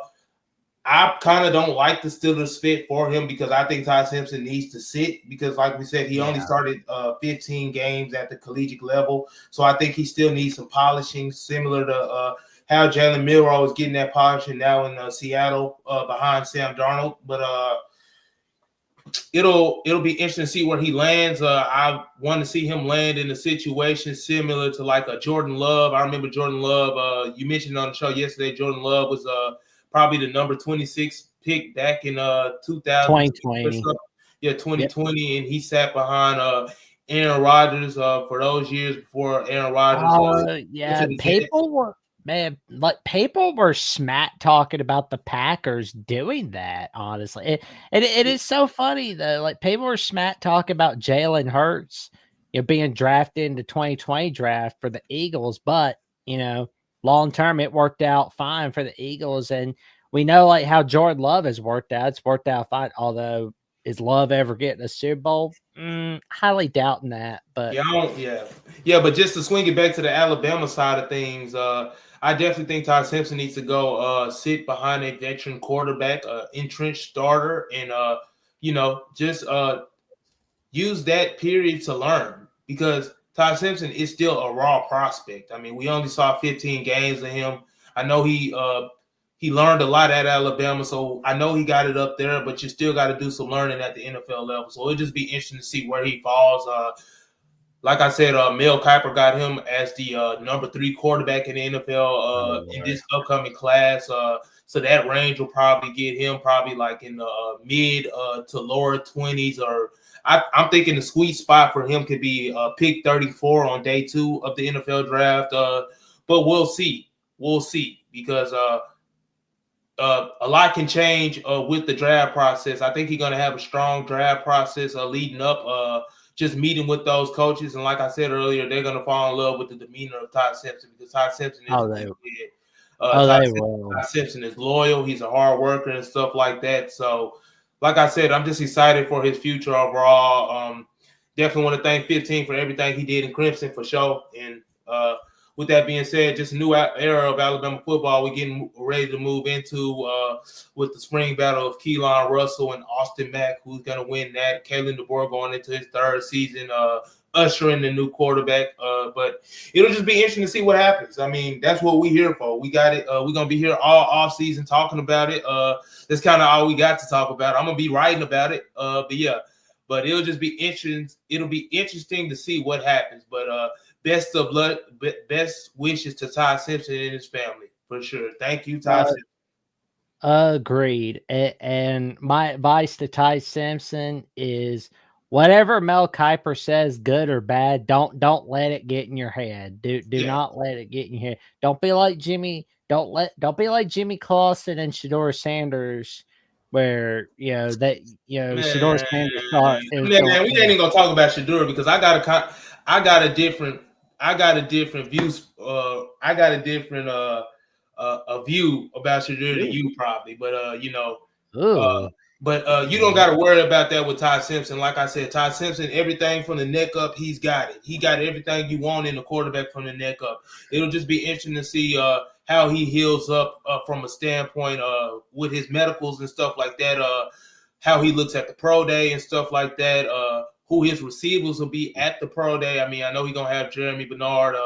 I kind of don't like the Steelers fit for him, because I think Ty Simpson needs to sit, because like we said, he only started 15 games at the collegiate level. So I think he still needs some polishing, similar to how Jalen Milroe is getting that polishing now in Seattle behind Sam Darnold. But it'll be interesting to see where he lands. I want to see him land in a situation similar to like a Jordan Love. I remember Jordan Love. You mentioned on the show yesterday, Jordan Love was probably the number 26 pick back in 2020. Yeah, 2020, yep. And he sat behind Aaron Rodgers for those years before Aaron Rodgers. People were smack talking about the Packers doing that, honestly. It is so funny, though. Like, people were smack talking about Jalen Hurts, being drafted in the 2020 draft for the Eagles. But, long term, it worked out fine for the Eagles. And we know, like, how Jordan Love has worked out. It's worked out fine. Although, is Love ever getting a Super Bowl? Highly doubting that. But but just to swing it back to the Alabama side of things, I definitely think Ty Simpson needs to go sit behind a veteran quarterback, entrenched starter, and just use that period to learn, because Ty Simpson is still a raw prospect. I mean, we only saw 15 games of him. I know he learned a lot at Alabama, so I know he got it up there, but you still got to do some learning at the NFL level. So it'll just be interesting to see where he falls. Like I said, Mel Kiper got him as the number 3 quarterback in the NFL in this upcoming class. So that range will probably get him probably like in the mid to lower 20s, or I'm thinking the sweet spot for him could be pick 34 on day 2 of the NFL draft. But we'll see. Because a lot can change with the draft process. I think he's going to have a strong draft process leading up, just meeting with those coaches. And like I said earlier, they're going to fall in love with the demeanor of Ty Simpson, because Ty Simpson is Ty Simpson is loyal. He's a hard worker and stuff like that. So, like I said, I'm just excited for his future overall. Definitely want to thank 15 for everything he did in Crimson for sure. And with that being said, just a new era of Alabama football. We're getting ready to move into with the spring battle of Keelan Russell and Austin Mack, who's going to win that. Kalen DeBoer going into his third season, ushering the new quarterback. But it'll just be interesting to see what happens. I mean, that's what we're here for. We got it. We're going to be here all off season talking about it. That's kind of all we got to talk about. I'm going to be writing about it. But yeah, but it'll just be interesting. It'll be interesting to see what happens. But best of luck, best wishes to Ty Simpson and his family for sure. Thank you, Ty Simpson. Agreed. And my advice to Ty Simpson is whatever Mel Kiper says, good or bad, don't let it get in your head. Do not let it get in your head. Don't be like Jimmy. Don't be like Jimmy Clausen and Shedeur Sanders, where Shedeur Sanders thought it was we ain't even gonna talk about Shedeur because I got a different views. I got a different a view about Shedeur than you probably, but you don't got to worry about that with Ty Simpson. Like I said, Ty Simpson, everything from the neck up, he's got it. He got everything you want in the quarterback from the neck up. It'll just be interesting to see how he heals up from a standpoint with his medicals and stuff like that. How he looks at the pro day and stuff like that. Who his receivers will be at the pro day. I mean, I know he's gonna have Jeremy Bernard,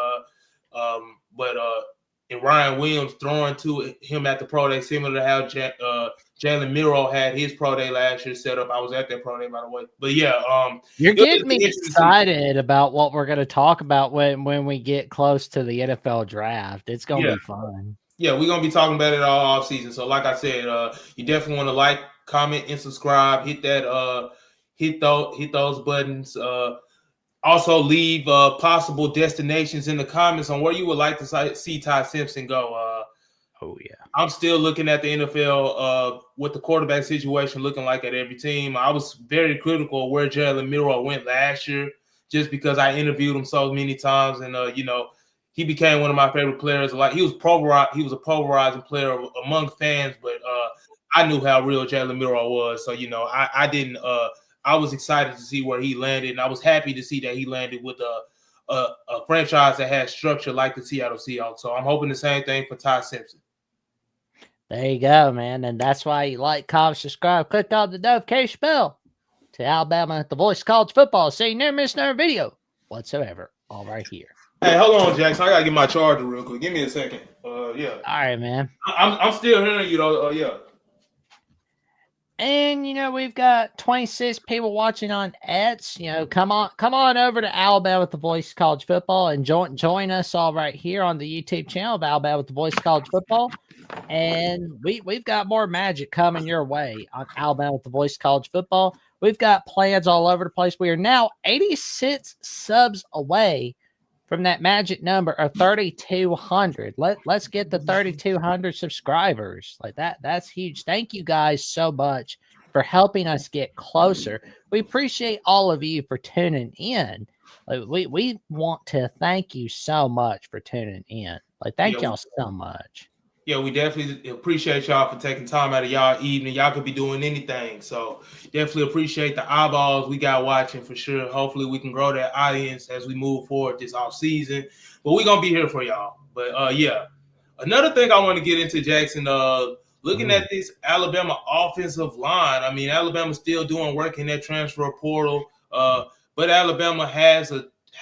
and Ryan Williams throwing to him at the pro day, similar to how Jalen Miro had his pro day last year set up. I was at that pro day, by the way. But yeah, you're getting me excited about what we're going to talk about when we get close to the NFL draft. It's going to be fun. Yeah, we're going to be talking about it all off season. So like I said, you definitely want to like, comment, and subscribe. Hit that, hit those buttons. Also, leave possible destinations in the comments on where you would like to see Ty Simpson go. Oh, yeah. I'm still looking at the NFL with the quarterback situation looking like at every team. I was very critical of where Jalen Miro went last year just because I interviewed him so many times. And, he became one of my favorite players. Like he was a polarizing player among fans, but I knew how real Jalen Miro was. So, I didn't I was excited to see where he landed, and I was happy to see that he landed with a franchise that has structure like the Seattle Seahawks. So I'm hoping the same thing for Ty Simpson. There you go, man. And that's why you like, comment, subscribe, click on the notification bell to Alabama at the Voice of College Football so you never miss another video whatsoever. All right here. Hey, hold on, Jackson. I got to get my charger real quick. Give me a second. Yeah. All right, man. I'm still hearing you, though. Yeah. And, we've got 26 people watching on X. Come on over to Alabama with the Voice of College Football and join us all right here on the YouTube channel of Alabama with the Voice of College Football. And we've got more magic coming your way on Alabama with the Voice of College Football. We've got plans all over the place. We are now 86 subs away from that magic number of 3,200. Let's get the 3,200 subscribers. Like that's huge. Thank you guys so much for helping us get closer. We appreciate all of you for tuning in. Like we want to thank you so much for tuning in. Like thank y'all so much. Yeah, we definitely appreciate y'all for taking time out of y'all evening. Y'all could be doing anything. So definitely appreciate the eyeballs we got watching for sure. Hopefully we can grow that audience as we move forward this off season. But we're going to be here for y'all. But yeah, another thing I want to get into, Jackson, looking at this Alabama offensive line. I mean, Alabama's still doing work in that transfer portal. But Alabama has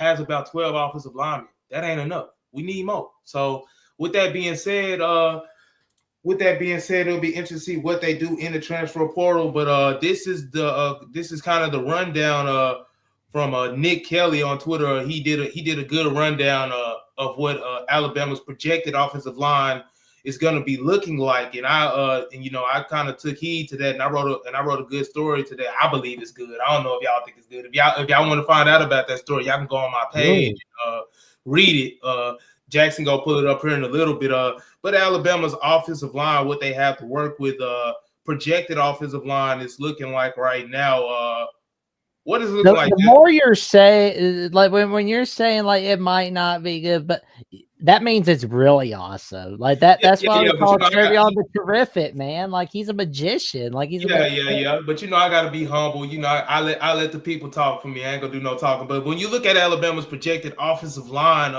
about 12 offensive linemen. That ain't enough. We need more. So with that being said, it'll be interesting to see what they do in the transfer portal. But this is kind of the rundown from Nick Kelly on Twitter. He did a good rundown of what Alabama's projected offensive line is going to be looking like. And I kind of took heed to that, and I wrote a good story today. I believe it's good. I don't know if y'all think it's good. If y'all want to find out about that story, y'all can go on my page, read it. Jackson go pull it up here in a little bit. But Alabama's offensive line, what they have to work with, projected offensive line is looking like right now. What is it looking like? The more you're saying, like when you're saying like it might not be good, but that means it's really awesome. Like that. That's why we call but Trevion the Terrific, man. Like he's a magician. Like he's yeah. But I gotta be humble. I let the people talk for me. I ain't gonna do no talking. But when you look at Alabama's projected offensive line,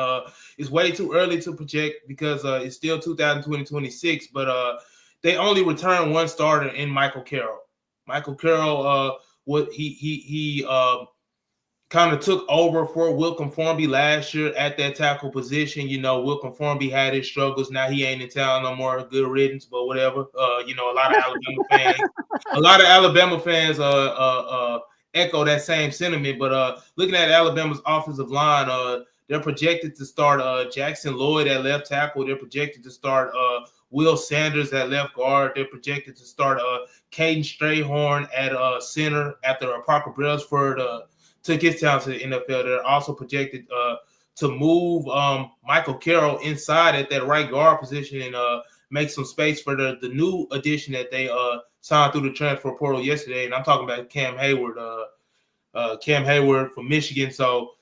it's way too early to project because it's still 2020-26. But they only returned one starter in Michael Carroll. Michael Carroll, he kind of took over for Will Conformby last year at that tackle position. Will Conformby had his struggles. Now he ain't in town no more. Good riddance, but whatever. A lot of Alabama fans echo that same sentiment. But looking at Alabama's offensive line, they're projected to start Jackson Lloyd at left tackle. They're projected to start Will Sanders at left guard. They're projected to start Caden Strayhorn at center after Parker Brailsford took his talent to the NFL. They're also projected to move Michael Carroll inside at that right guard position and make some space for the new addition that they signed through the transfer portal yesterday. And I'm talking about Cam Hayward from Michigan. So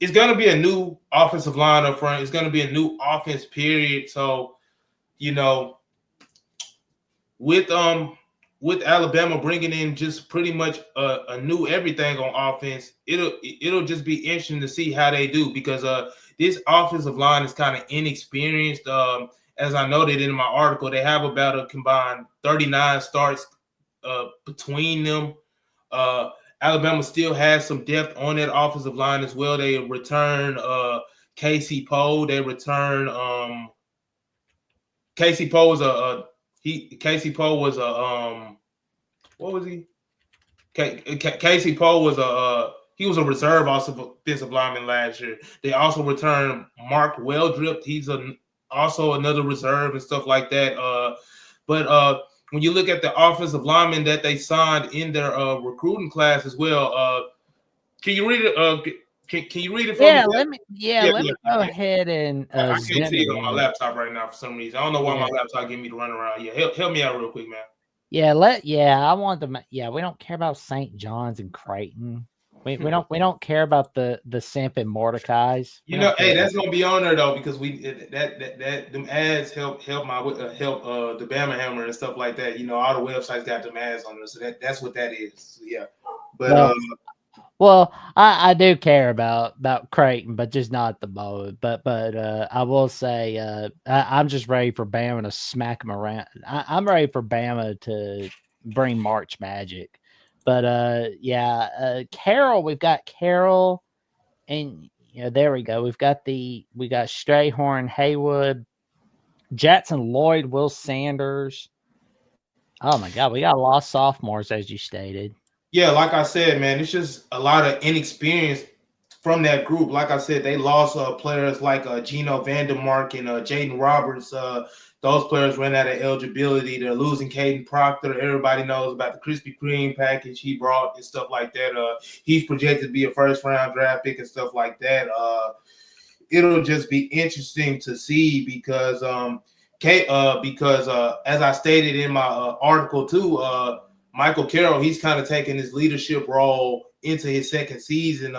it's going to be a new offensive line up front. It's going to be a new offense, period. So, with Alabama bringing in just pretty much a new everything on offense, it'll just be interesting to see how they do because this offensive line is kind of inexperienced. As I noted in my article, they have about a combined 39 starts between them. Alabama still has some depth on that offensive line as well. They return Casey Poe. They return Casey Poe was what was he? Casey Poe was he was a reserve offensive lineman last year. They also returned Mark Weldrip. He's also another reserve and stuff like that. But when you look at the offensive linemen that they signed in their recruiting class as well, can you read it? Can you read it for me? Let me go ahead and I can't see it on my laptop right now for some reason. I don't know why my laptop giving me the runaround. Yeah, help me out real quick, man. I want them. Yeah, we don't care about St. John's and Creighton. We don't care about the Simp and Mordecai's. Hey, that's gonna be on there though because them ads help the Bama Hammer and stuff like that. All the websites got them ads on there, so that's what that is. So, yeah, but well, I do care about Creighton, but just not at the moment. But I will say I'm just ready for Bama to smack them around. I'm ready for Bama to bring March Magic. But Carroll, we've got Carroll, and there we go. We got Strayhorn, Haywood, Jackson Lloyd, Will Sanders. Oh my God, we got a lot of sophomores, as you stated. Yeah, like I said, man, it's just a lot of inexperience from that group. Like I said, they lost players like Gino Vandermark and Jaden Roberts. Those players ran out of eligibility. They're losing Caden Proctor. Everybody knows about the Krispy Kreme package he brought and stuff like that. He's projected to be a first-round draft pick and stuff like that. It'll just be interesting to see because as I stated in my article too, Michael Carroll, he's kind of taking his leadership role into his second season.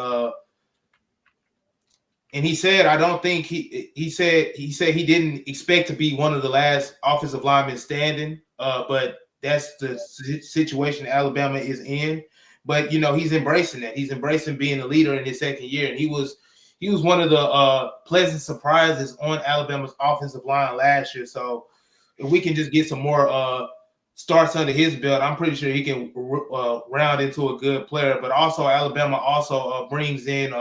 And he said, I don't think he said he didn't expect to be one of the last offensive linemen standing. But that's the situation Alabama is in. But he's embracing that. He's embracing being a leader in his second year. And he was one of the pleasant surprises on Alabama's offensive line last year. So if we can just get some more starts under his belt, I'm pretty sure he can round into a good player. But also Alabama also brings in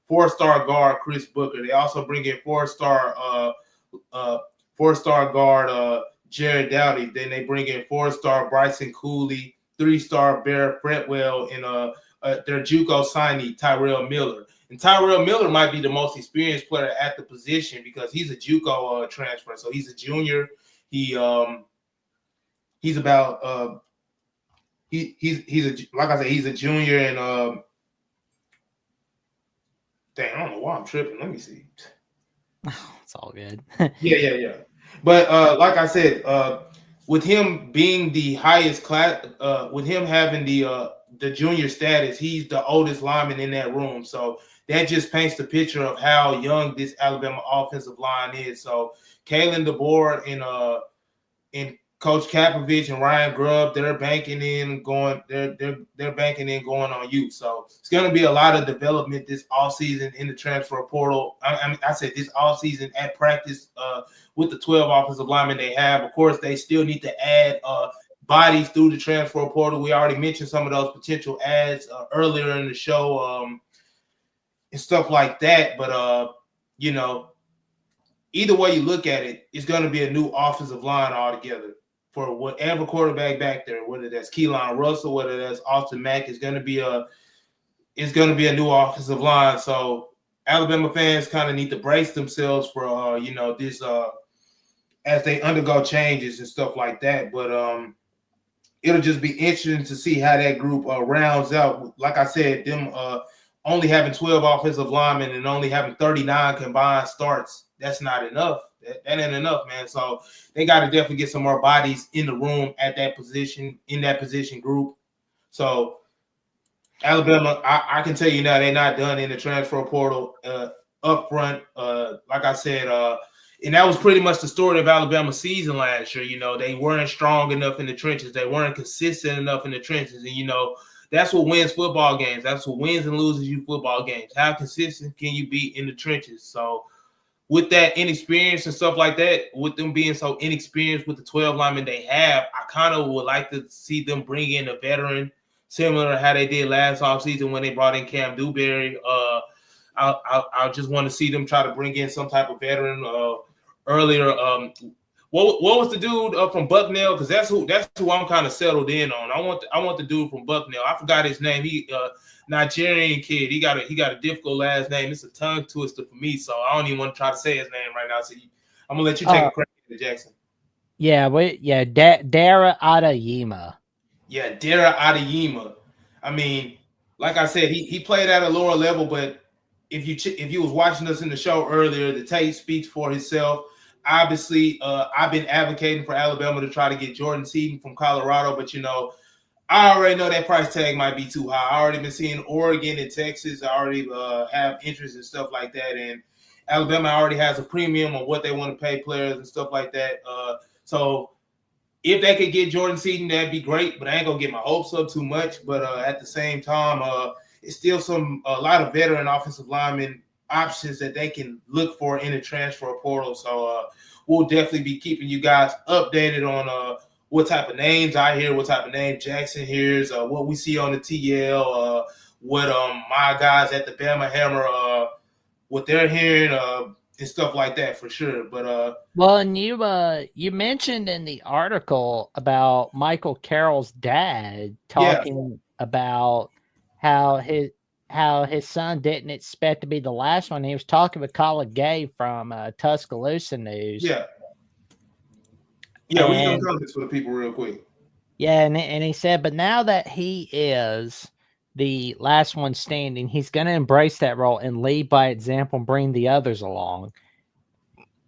four-star guard Chris Booker. They also bring in four-star guard Jared Dowdy. Then they bring in four-star Bryson Cooley, three-star Bear Fretwell, and their JUCO signee Tyrell Miller. And Tyrell Miller might be the most experienced player at the position because he's a JUCO transfer. So he's a junior. He's about he's a junior and dang, I don't know why I'm tripping. Let me see. It's all good. Yeah. But like I said, with him being the highest class, with him having the junior status, he's the oldest lineman in that room. So that just paints the picture of how young this Alabama offensive line is. So Kalen DeBoer and Coach Kapovich and Ryan Grubb, they're banking in going on you. So it's going to be a lot of development this offseason in the transfer portal. I said this offseason at practice with the 12 offensive linemen they have. Of course, they still need to add bodies through the transfer portal. We already mentioned some of those potential adds earlier in the show and stuff like that. But, either way you look at it, it's going to be a new offensive line altogether for whatever quarterback back there, whether that's Keelan Russell, whether that's Austin Mack, it's going to be a new offensive line. So Alabama fans kind of need to brace themselves for this as they undergo changes and stuff like that. But it'll just be interesting to see how that group rounds out. Like I said, them only having 12 offensive linemen and only having 39 combined starts, that's not enough. That ain't enough, man. So they got to definitely get some more bodies in the room at that position, in that position group. So Alabama, I can tell you now, they're not done in the transfer portal up front. Like I said, and that was pretty much the story of Alabama's season last year. They weren't strong enough in the trenches. They weren't consistent enough in the trenches. And, that's what wins football games. That's what wins and loses you football games. How consistent can you be in the trenches? So with that inexperience and stuff like that, with them being so inexperienced with the 12 linemen they have, I kind of would like to see them bring in a veteran, similar to how they did last offseason when they brought in Cam Dewberry. I just want to see them try to bring in some type of veteran earlier. What was the dude from Bucknell? Because that's who I'm kind of settled in on. I want the dude from Bucknell. I forgot his name. He Nigerian kid. He got a difficult last name. It's a tongue twister for me, so I don't even want to try to say his name right now. So I'm gonna let you take a crack at it, Jackson. Dara Adeyemi. Yeah, Dara Adeyemi. I mean, like I said, he played at a lower level, but if you was watching us in the show earlier, the tape speaks for itself. Obviously, I've been advocating for Alabama to try to get Jordan Seaton from Colorado, but I already know that price tag might be too high. I already been seeing Oregon and Texas. I already have interest in stuff like that, and Alabama already has a premium on what they want to pay players and stuff like that. So if they could get Jordan Seaton, that'd be great. But I ain't gonna get my hopes up too much. But at the same time, it's still a lot of veteran offensive linemen options that they can look for in the transfer portal. So we'll definitely be keeping you guys updated on what type of names I hear, what type of name Jackson hears, what we see on the TL, what my guys at the Bama Hammer, what they're hearing, and stuff like that for sure. But well, and you mentioned in the article about Michael Carroll's dad talking about how his son didn't expect to be the last one. He was talking with Colin Gay from Tuscaloosa News. Yeah, we're going to cover this for the people real quick. Yeah, and he said, but now that he is the last one standing, he's going to embrace that role and lead by example and bring the others along.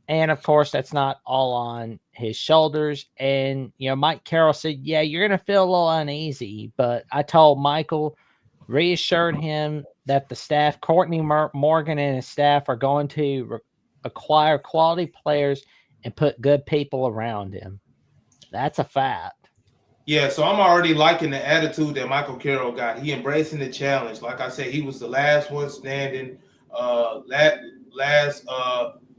And, of course, that's not all on his shoulders. And, Mike Carroll said, yeah, you're going to feel a little uneasy. But I told Michael, reassured him that the staff, Courtney Morgan and his staff, are going to acquire quality players and put good people around him. That's a fact. Yeah, so I'm already liking the attitude that Michael Carroll got. He embracing the challenge. Like I said, he was the last one standing.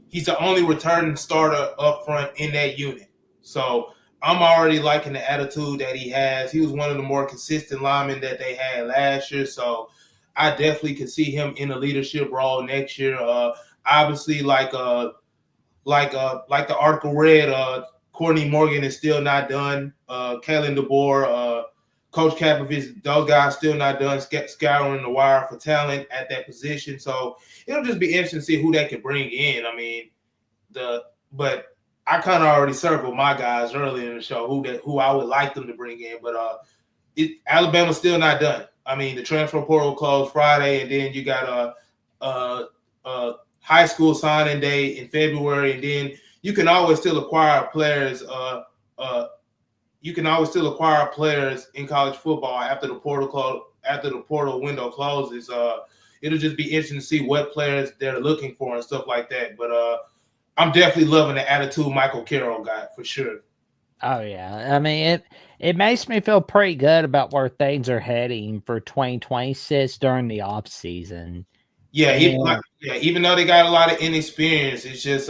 He's the only returning starter up front in that unit. So I'm already liking the attitude that he has. He was one of the more consistent linemen that they had last year. So I definitely could see him in a leadership role next year. Obviously, like the article read, Courtney Morgan is still not done. Kalen DeBoer, Coach Kapovich, those guys still not done scouring the wire for talent at that position. So it'll just be interesting to see who they can bring in. I mean, but I kind of already circled my guys earlier in the show who I would like them to bring in. But Alabama's still not done. I mean, the transfer portal closed Friday, and then you got a high school signing day in February, and then you can always still acquire players. You can always still acquire players in college football after the portal window closes. it'll just be interesting to see what players they're looking for and stuff like that. But I'm definitely loving the attitude Michael Carroll got for sure. Oh yeah, I mean it makes me feel pretty good about where things are heading for 2026 during the off season. Yeah, And even though they got a lot of inexperience, it's just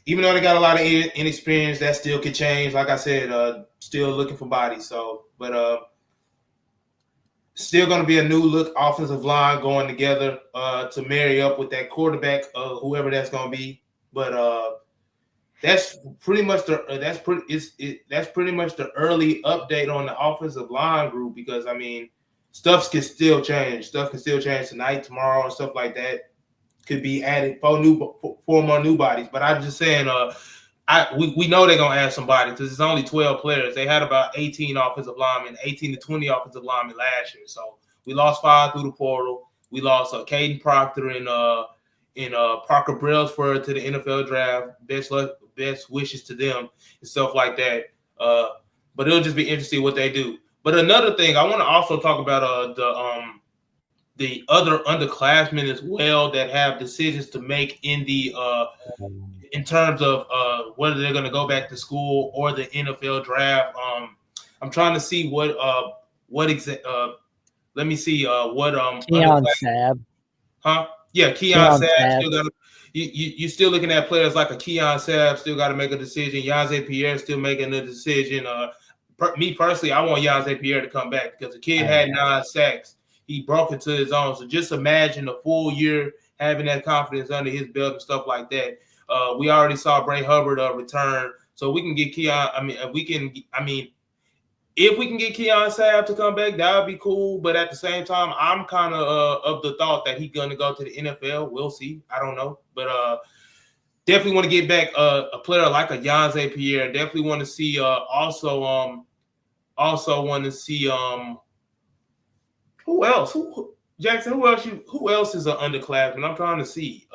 even though they got a lot of inexperience, that still could change. Like I said, still looking for bodies. So, but still going to be a new look offensive line going together to marry up with that quarterback, whoever that's going to be. But that's pretty much that's pretty much the early update on the offensive line group, because I mean, stuff can still change. Stuff can still change tonight, tomorrow, and stuff like that. Could be added four more new bodies. But I'm just saying, we know they're gonna add somebody because it's only 12 players. They had about 18 offensive linemen, 18 to 20 offensive linemen last year. So we lost 5 through the portal. We lost Caden Proctor and Parker Brailsford to the NFL draft. Best wishes to them and stuff like that. But it'll just be interesting what they do. But another thing, I want to also talk about the other underclassmen as well that have decisions to make in terms of whether they're going to go back to school or the NFL draft. I'm trying to see what let me see what Keon Sabb. Huh? Yeah, Keon Sabb still got. You're still looking at players like a Keon Sabb still got to make a decision. Yaze Pierre still making a decision. Me personally, I want Yaze Pierre to come back because the kid had 9 sacks. He broke into his own. So just imagine a full year having that confidence under his belt and stuff like that. We already saw Bray Hubbard return, so we can get Keon. If we can get Keon Sabb to come back, that would be cool. But at the same time, I'm kind of the thought that he's going to go to the NFL. We'll see. I don't know. But definitely want to get back a player like a Yaze Pierre. Definitely want to see also want to see who else? Jackson, who else is an underclassman? I'm trying to see.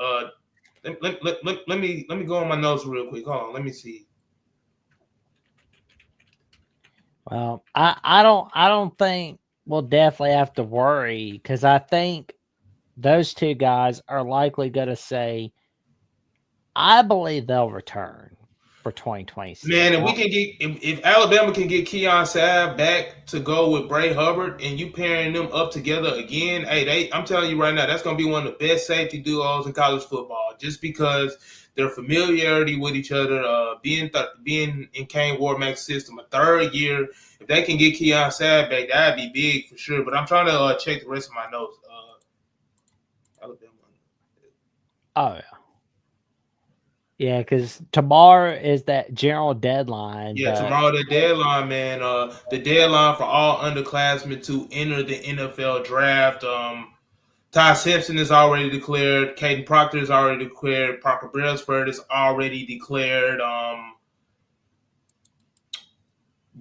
Let me go on my notes real quick. Hold on, let me see. Well, I don't think we'll definitely have to worry, because I think those two guys are likely going to say, I believe they'll return for 2026. Man, if we can get if Alabama can get Keon Sabb back to go with Bray Hubbard and you pairing them up together again, hey, I'm telling you right now, that's going to be one of the best safety duos in college football, just because their familiarity with each other, being in Kane Warmack's system a third year. If they can get Keon Sabb back, that'd be big for sure. But I'm trying to check the rest of my notes. Alabama. Oh yeah. Yeah, because tomorrow is that general deadline. Yeah, tomorrow the deadline, man. The deadline for all underclassmen to enter the NFL draft. Ty Simpson is already declared. Caden Proctor is already declared. Parker Brailsford is already declared.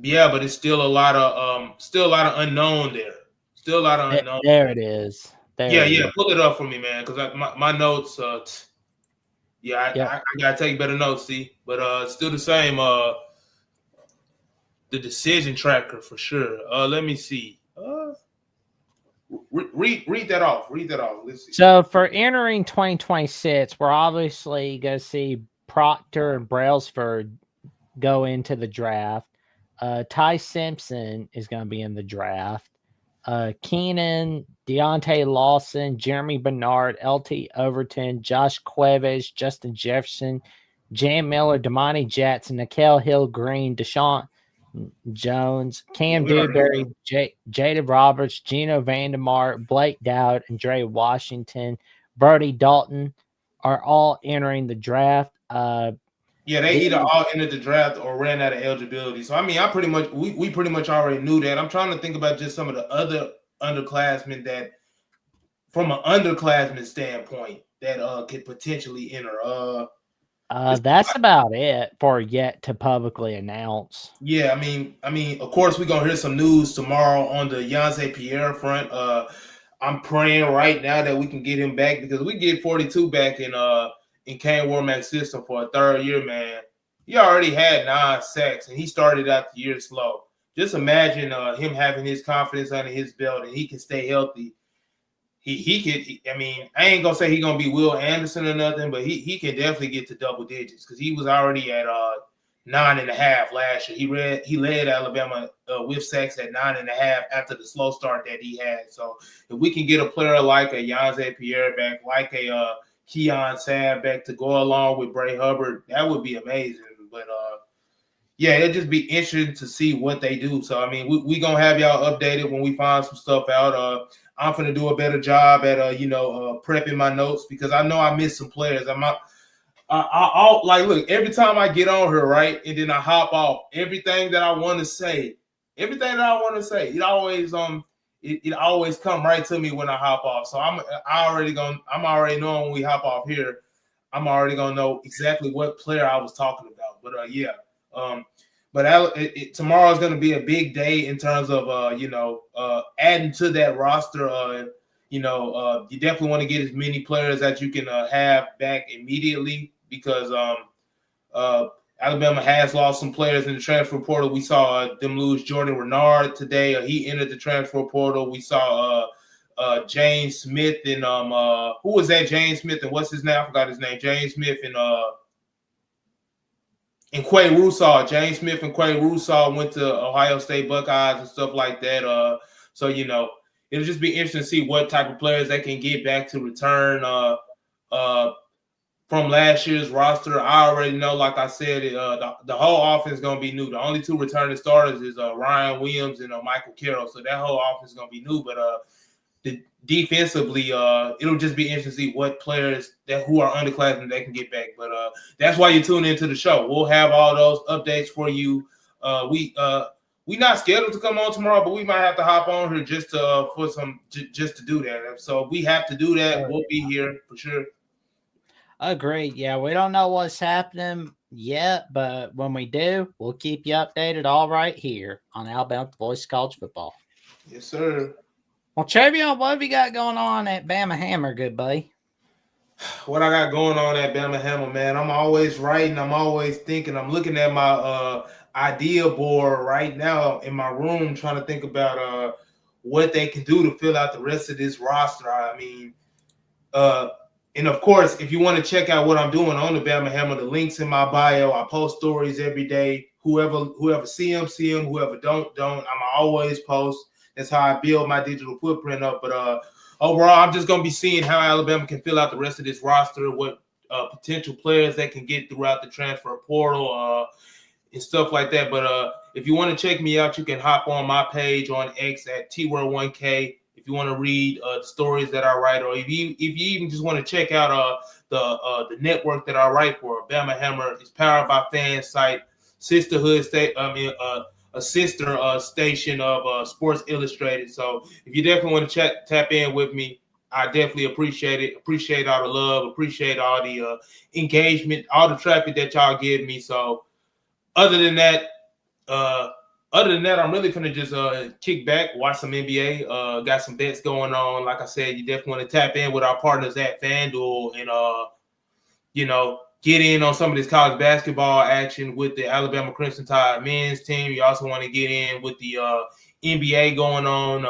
Yeah, but it's still a lot of unknown there. Still a lot of unknown. There it is. Yeah. Pull it up for me, man, because my notes. I gotta take better notes, see. But still the same. The decision tracker for sure. Let me see. Read that off. Let's see. So for entering 2026, we're obviously going to see Proctor and Brailsford go into the draft. Ty Simpson is going to be in the draft. Keenan, Deontay Lawson, Jeremy Bernard, LT Overton, Josh Cuevas, Justin Jefferson, Jam Miller, Damani Jackson, Nikhil Hill Green, Deshaun Jones, Cam Dewberry, Jada Roberts, Gino Vandermark, Blake Dowd, and Dre Washington, Brody Dalton are all entering the draft. Yeah, they either all entered the draft or ran out of eligibility. So I mean, we pretty much already knew that. I'm trying to think about just some of the other underclassmen that, from an underclassman standpoint, that could potentially enter. That's about it for yet to publicly announce. Yeah, I mean, of course, we're gonna hear some news tomorrow on the Yaze Pierre front. I'm praying right now that we can get him back, because we get 42 back in Kane Warmack's system for a third year, man. He already had 9 sacks, and he started out the year slow. Just imagine him having his confidence under his belt, and he can stay healthy. he could. I mean, I ain't gonna say he's gonna be Will Anderson or nothing, but he can definitely get to double digits because he was already at 9.5 last year. He led Alabama with sacks at 9.5 after the slow start that he had. So if we can get a player like a Yanze Pierre back, like a Keon Sabb back to go along with Bray Hubbard, that would be amazing. But yeah, it'd just be interesting to see what they do. So I mean, we gonna have y'all updated when we find some stuff out. I'm gonna do a better job at prepping my notes because I know I missed some players. I'll like look every time I get on here, right, and then I hop off. Everything that I want to say, it always come right to me when I hop off. So I'm already knowing when we hop off here. I'm already gonna know exactly what player I was talking about. But yeah. Tomorrow is going to be a big day in terms of adding to that roster. You definitely want to get as many players that you can have back immediately because Alabama has lost some players in the transfer portal. We saw them lose Jordan Renard today. He entered the transfer portal. We saw James Smith and who was that? James Smith and what's his name? I forgot his name. James Smith and Quay Russaw. James Smith and Quay Russaw went to Ohio State Buckeyes and stuff like that. So it'll just be interesting to see what type of players they can get back to return from last year's roster. I already know, like I said, the whole offense is going to be new. The only two returning starters is Ryan Williams and Michael Carroll. So that whole offense is going to be new. But defensively, it'll just be interesting to see what players who are underclassmen they can get back. But that's why you tune into the show. We'll have all those updates for you. We not scheduled to come on tomorrow, but we might have to hop on here just to do that. So if we have to do that, we'll be here for sure. Agreed. Yeah, we don't know what's happening yet, but when we do, we'll keep you updated all right here on Alabama Voice of College Football. Yes, sir. Well, Trevion, what have you got going on at Bama Hammer, good buddy? What I got going on at Bama Hammer, man, I'm always writing. I'm always thinking. I'm looking at my idea board right now in my room trying to think about what they can do to fill out the rest of this roster. I mean, and of course, if you want to check out what I'm doing on the Bama Hammer, the link's in my bio. I post stories every day. Whoever see them. Whoever don't. I'm always post. That's how I build my digital footprint up. But overall, I'm just going to be seeing how Alabama can fill out the rest of this roster, what potential players they can get throughout the transfer portal and stuff like that. But if you want to check me out, you can hop on my page on X at TWorld1K. If you want to read the stories that I write, or if you even just want to check out the network that I write for, Bama Hammer, it's powered by Fan Site, sisterhood state. A sister station of Sports Illustrated. So if you definitely want to tap in with me, I definitely appreciate it. Appreciate all the love. Appreciate all the engagement, all the traffic that y'all give me. So other than that, I'm really gonna just kick back, watch some NBA. Got some bets going on. Like I said, you definitely want to tap in with our partners at FanDuel and get in on some of this college basketball action with the Alabama Crimson Tide men's team. You also want to get in with the NBA going on.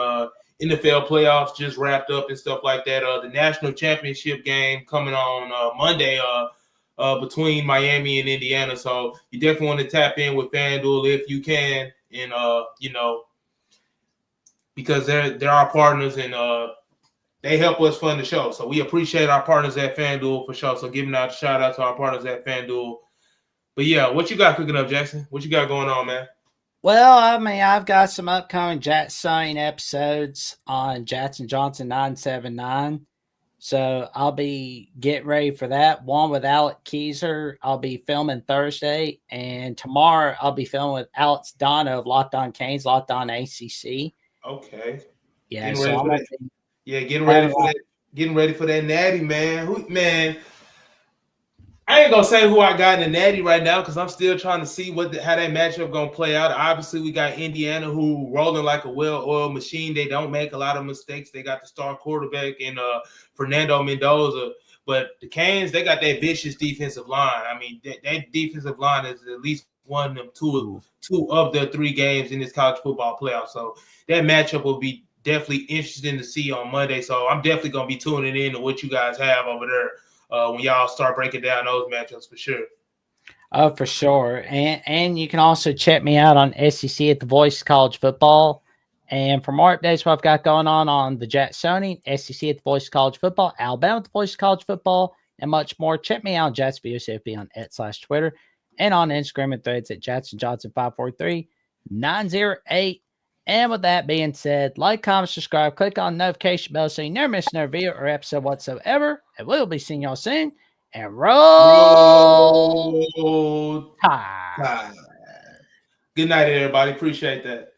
NFL playoffs just wrapped up and stuff like that. The national championship game coming on Monday between Miami and Indiana. So you definitely want to tap in with FanDuel if you can. And, because they're our partners and they help us fund the show. So we appreciate our partners at FanDuel for sure. So giving out a shout out to our partners at FanDuel. But yeah, what you got cooking up, Jackson? What you got going on, man? Well, I mean, I've got some upcoming Jackson episodes on Jackson Johnson 979. So I'll be getting ready for that. One with Alec Keyser. I'll be filming Thursday. And tomorrow I'll be filming with Alex Donna of Locked On Canes, Locked On ACC. Okay. Yeah, so I'm getting ready for that natty, man. I ain't gonna say who I got in the natty right now because I'm still trying to see how that matchup gonna play out. Obviously, we got Indiana who rolling like a well-oiled machine. They don't make a lot of mistakes. They got the star quarterback in Fernando Mendoza. But the Canes, they got that vicious defensive line. I mean, that defensive line is at least one of them two of the 3 games in this college football playoff. So that matchup will be definitely interesting to see on Monday. So I'm definitely going to be tuning in to what you guys have over there when y'all start breaking down those matchups for sure. Oh, for sure. And you can also check me out on SEC at the Voice of College Football. And for more updates, what I've got going on the Jacksonian, SEC at the Voice of College Football, Alabama at the Voice of College Football, and much more. Check me out on JatsVOCFB on /Twitter and on Instagram and Threads at JacksonJohnson543-908. And with that being said, like, comment, subscribe, click on the notification bell so you never miss another video or episode whatsoever. And we'll be seeing y'all soon. And roll Roll Tide. Tide. Good night, everybody. Appreciate that.